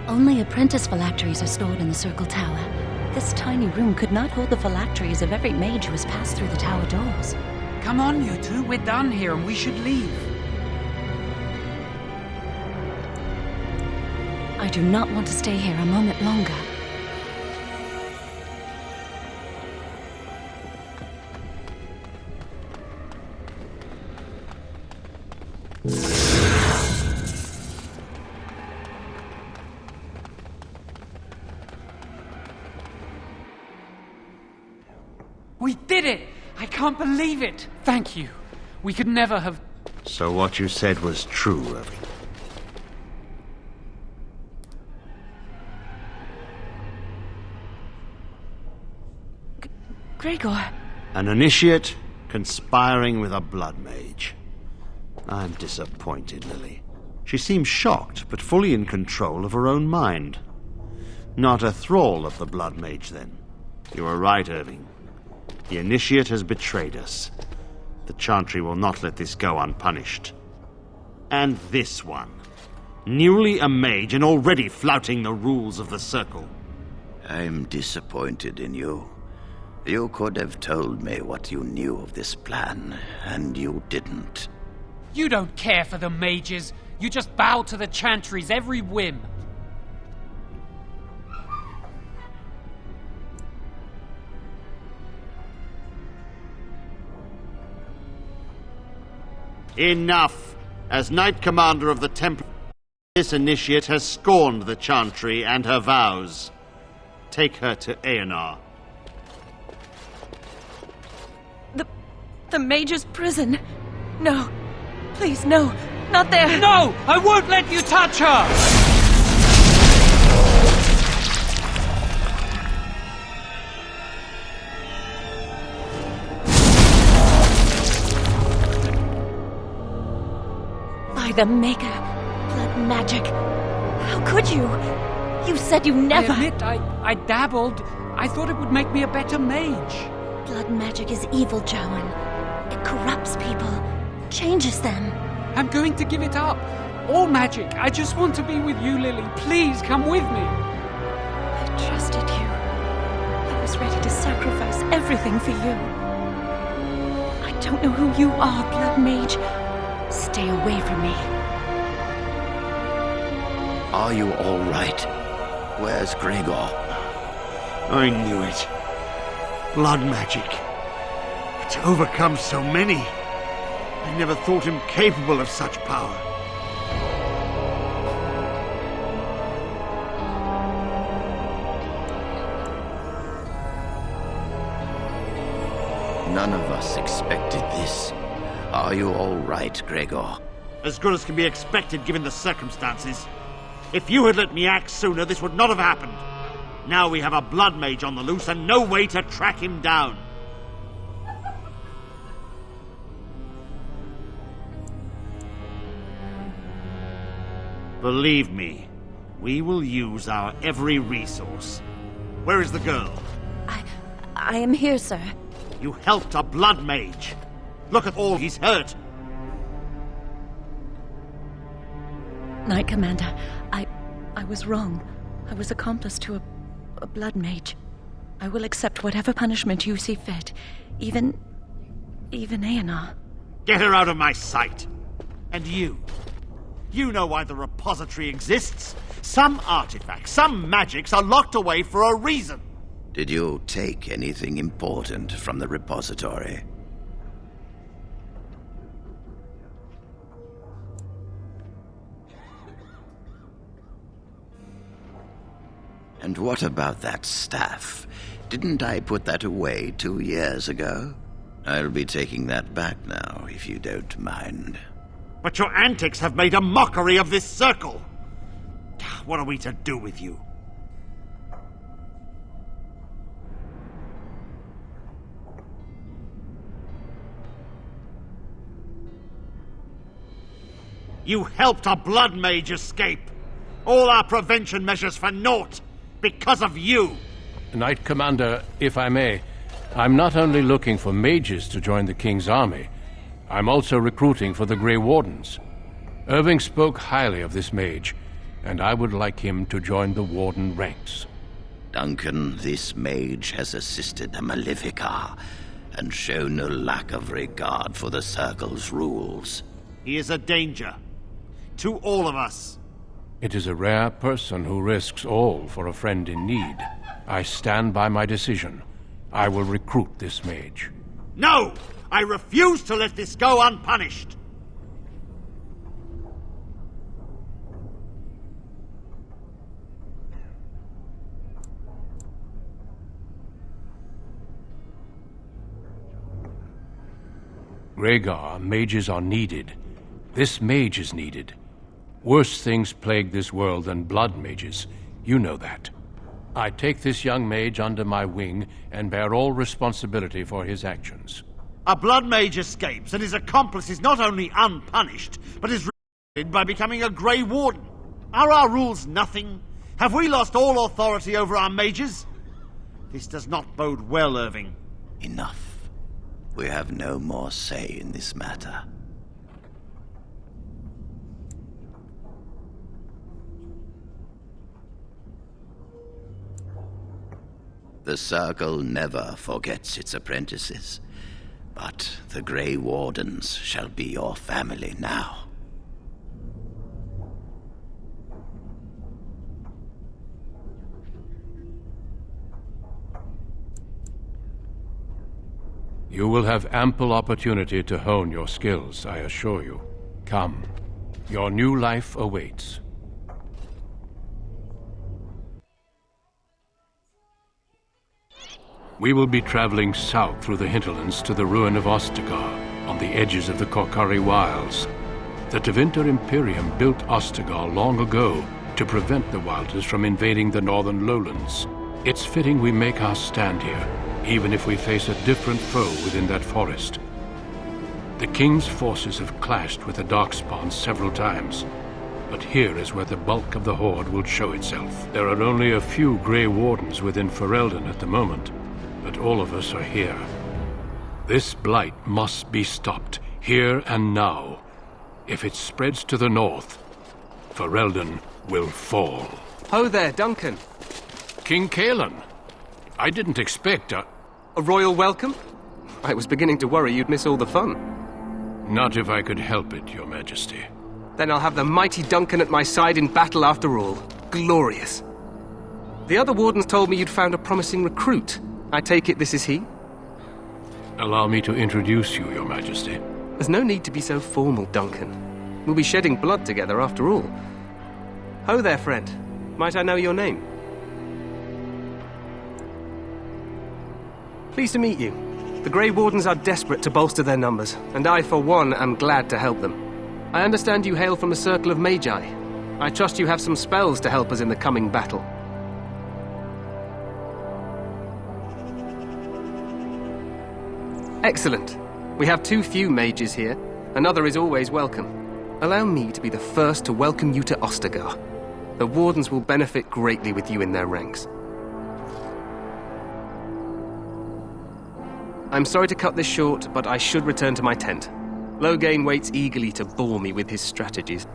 Only apprentice phylacteries are stored in the Circle Tower. This tiny room could not hold the phylacteries of every mage who has passed through the tower doors. Come on, you two. We're done here and we should leave. I do not want to stay here a moment longer. We did it! I can't believe it! Thank you. We could never have... So what you said was true, Irving. Gregor. An initiate conspiring with a blood mage. I'm disappointed, Lily. She seems shocked, but fully in control of her own mind. Not a thrall of the blood mage, then. You are right, Irving. The initiate has betrayed us. The Chantry will not let this go unpunished. And this one. Newly a mage and already flouting the rules of the Circle. I'm disappointed in you. You could have told me what you knew of this plan, and you didn't. You don't care for the mages. You just bow to the Chantry's every whim. Enough! As Knight Commander of the Temple, this initiate has scorned the Chantry and her vows. Take her to Aenar. The Mage's prison. No. Please, no. Not there. No! I won't let you touch her! By the Maker. Blood magic. How could you? You said you never... I admit, I dabbled. I thought it would make me a better mage. Blood magic is evil, Jowan. It corrupts people, changes them. I'm going to give it up. All magic. I just want to be with you, Lily. Please come with me. I trusted you. I was ready to sacrifice everything for you. I don't know who you are, Blood Mage. Stay away from me. Are you all right? Where's Gregor? I knew it. Blood magic. To overcome so many. I never thought him capable of such power. None of us expected this. Are you all right, Gregor? As good as can be expected given the circumstances. If you had let me act sooner, this would not have happened. Now we have a blood mage on the loose and no way to track him down. Believe me, we will use our every resource. Where is the girl? I am here, sir. You helped a blood mage. Look at all he's hurt. Knight Commander, I was wrong. I was accomplice to a blood mage. I will accept whatever punishment you see fit. Even Aenar. Get her out of my sight. And you. You know why the repository exists. Some artifacts, some magics are locked away for a reason. Did you take anything important from the repository? And what about that staff? Didn't I put that away 2 years ago? I'll be taking that back now, if you don't mind. But your antics have made a mockery of this circle. What are we to do with you? You helped a blood mage escape. All our prevention measures for naught because of you. Knight Commander, if I may, I'm not only looking for mages to join the King's army, I'm also recruiting for the Grey Wardens. Irving spoke highly of this mage, and I would like him to join the Warden ranks. Duncan, this mage has assisted the Maleficar and shown no lack of regard for the Circle's rules. He is a danger to all of us. It is a rare person who risks all for a friend in need. I stand by my decision. I will recruit this mage. No! I refuse to let this go unpunished! Rhaegar, mages are needed. This mage is needed. Worse things plague this world than blood mages. You know that. I take this young mage under my wing and bear all responsibility for his actions. A blood mage escapes and his accomplice is not only unpunished, but is rewarded by becoming a Grey Warden. Are our rules nothing? Have we lost all authority over our mages? This does not bode well, Irving. Enough. We have no more say in this matter. The Circle never forgets its apprentices, but the Grey Wardens shall be your family now. You will have ample opportunity to hone your skills, I assure you. Come. Your new life awaits. We will be traveling south through the hinterlands to the ruin of Ostagar, on the edges of the Korkari Wilds. The Tevinter Imperium built Ostagar long ago to prevent the Wilders from invading the northern lowlands. It's fitting we make our stand here, even if we face a different foe within that forest. The King's forces have clashed with the Darkspawn several times, but here is where the bulk of the Horde will show itself. There are only a few Grey Wardens within Ferelden at the moment, but all of us are here. This blight must be stopped, here and now. If it spreads to the north, Ferelden will fall. Ho there, Duncan. King Kaelan. I didn't expect a royal welcome? I was beginning to worry you'd miss all the fun. Not if I could help it, Your Majesty. Then I'll have the mighty Duncan at my side in battle after all. Glorious. The other wardens told me you'd found a promising recruit. I take it this is he? Allow me to introduce you, Your Majesty. There's no need to be so formal, Duncan. We'll be shedding blood together after all. Ho there, friend. Might I know your name? Pleased to meet you. The Grey Wardens are desperate to bolster their numbers, and I, for one, am glad to help them. I understand you hail from a circle of Magi. I trust you have some spells to help us in the coming battle. Excellent. We have too few mages here. Another is always welcome. Allow me to be the first to welcome you to Ostagar. The Wardens will benefit greatly with you in their ranks. I'm sorry to cut this short, but I should return to my tent. Loghain waits eagerly to bore me with his strategies.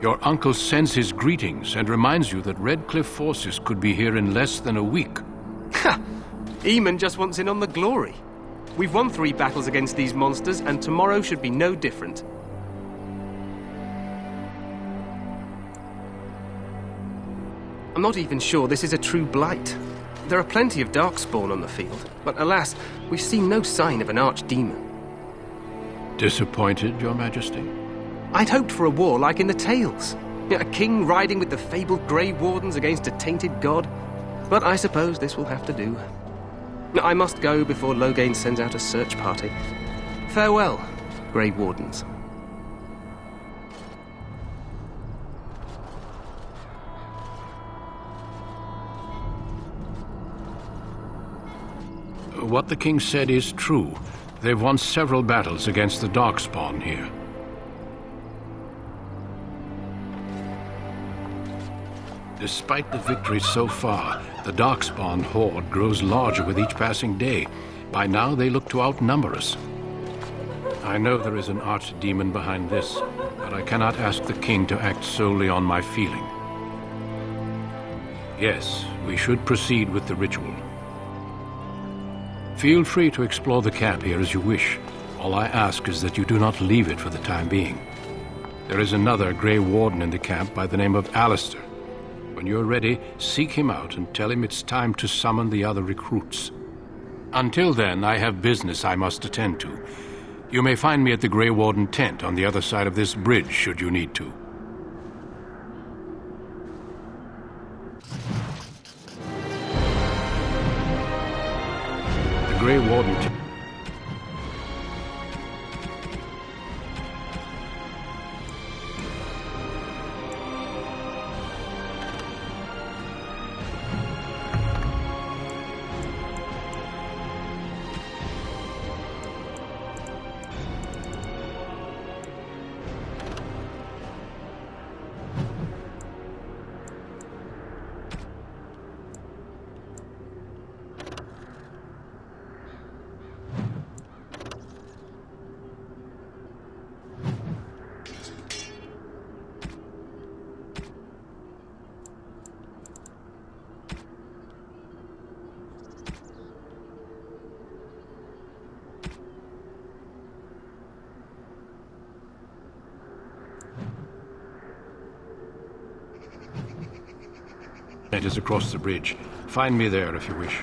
Your uncle sends his greetings and reminds you that Redcliffe forces could be here in less than a week. Ha! Eamon just wants in on the glory. We've won 3 battles against these monsters, and tomorrow should be no different. I'm not even sure this is a true blight. There are plenty of Darkspawn on the field, but alas, we've seen no sign of an archdemon. Disappointed, Your Majesty? I'd hoped for a war like in the tales. A king riding with the fabled Grey Wardens against a tainted god. But I suppose this will have to do. I must go before Loghain sends out a search party. Farewell, Grey Wardens. What the king said is true. They've won several battles against the Darkspawn here. Despite the victory so far, the Darkspawn horde grows larger with each passing day. By now, they look to outnumber us. I know there is an archdemon behind this, but I cannot ask the king to act solely on my feeling. Yes, we should proceed with the ritual. Feel free to explore the camp here as you wish. All I ask is that you do not leave it for the time being. There is another Grey Warden in the camp by the name of Alistair. When you're ready, seek him out and tell him it's time to summon the other recruits. Until then, I have business I must attend to. You may find me at the Grey Warden tent on the other side of this bridge, should you need to. The Grey Warden tent. It is across the bridge. Find me there if you wish.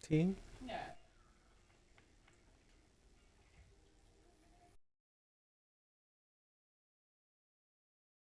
Sí.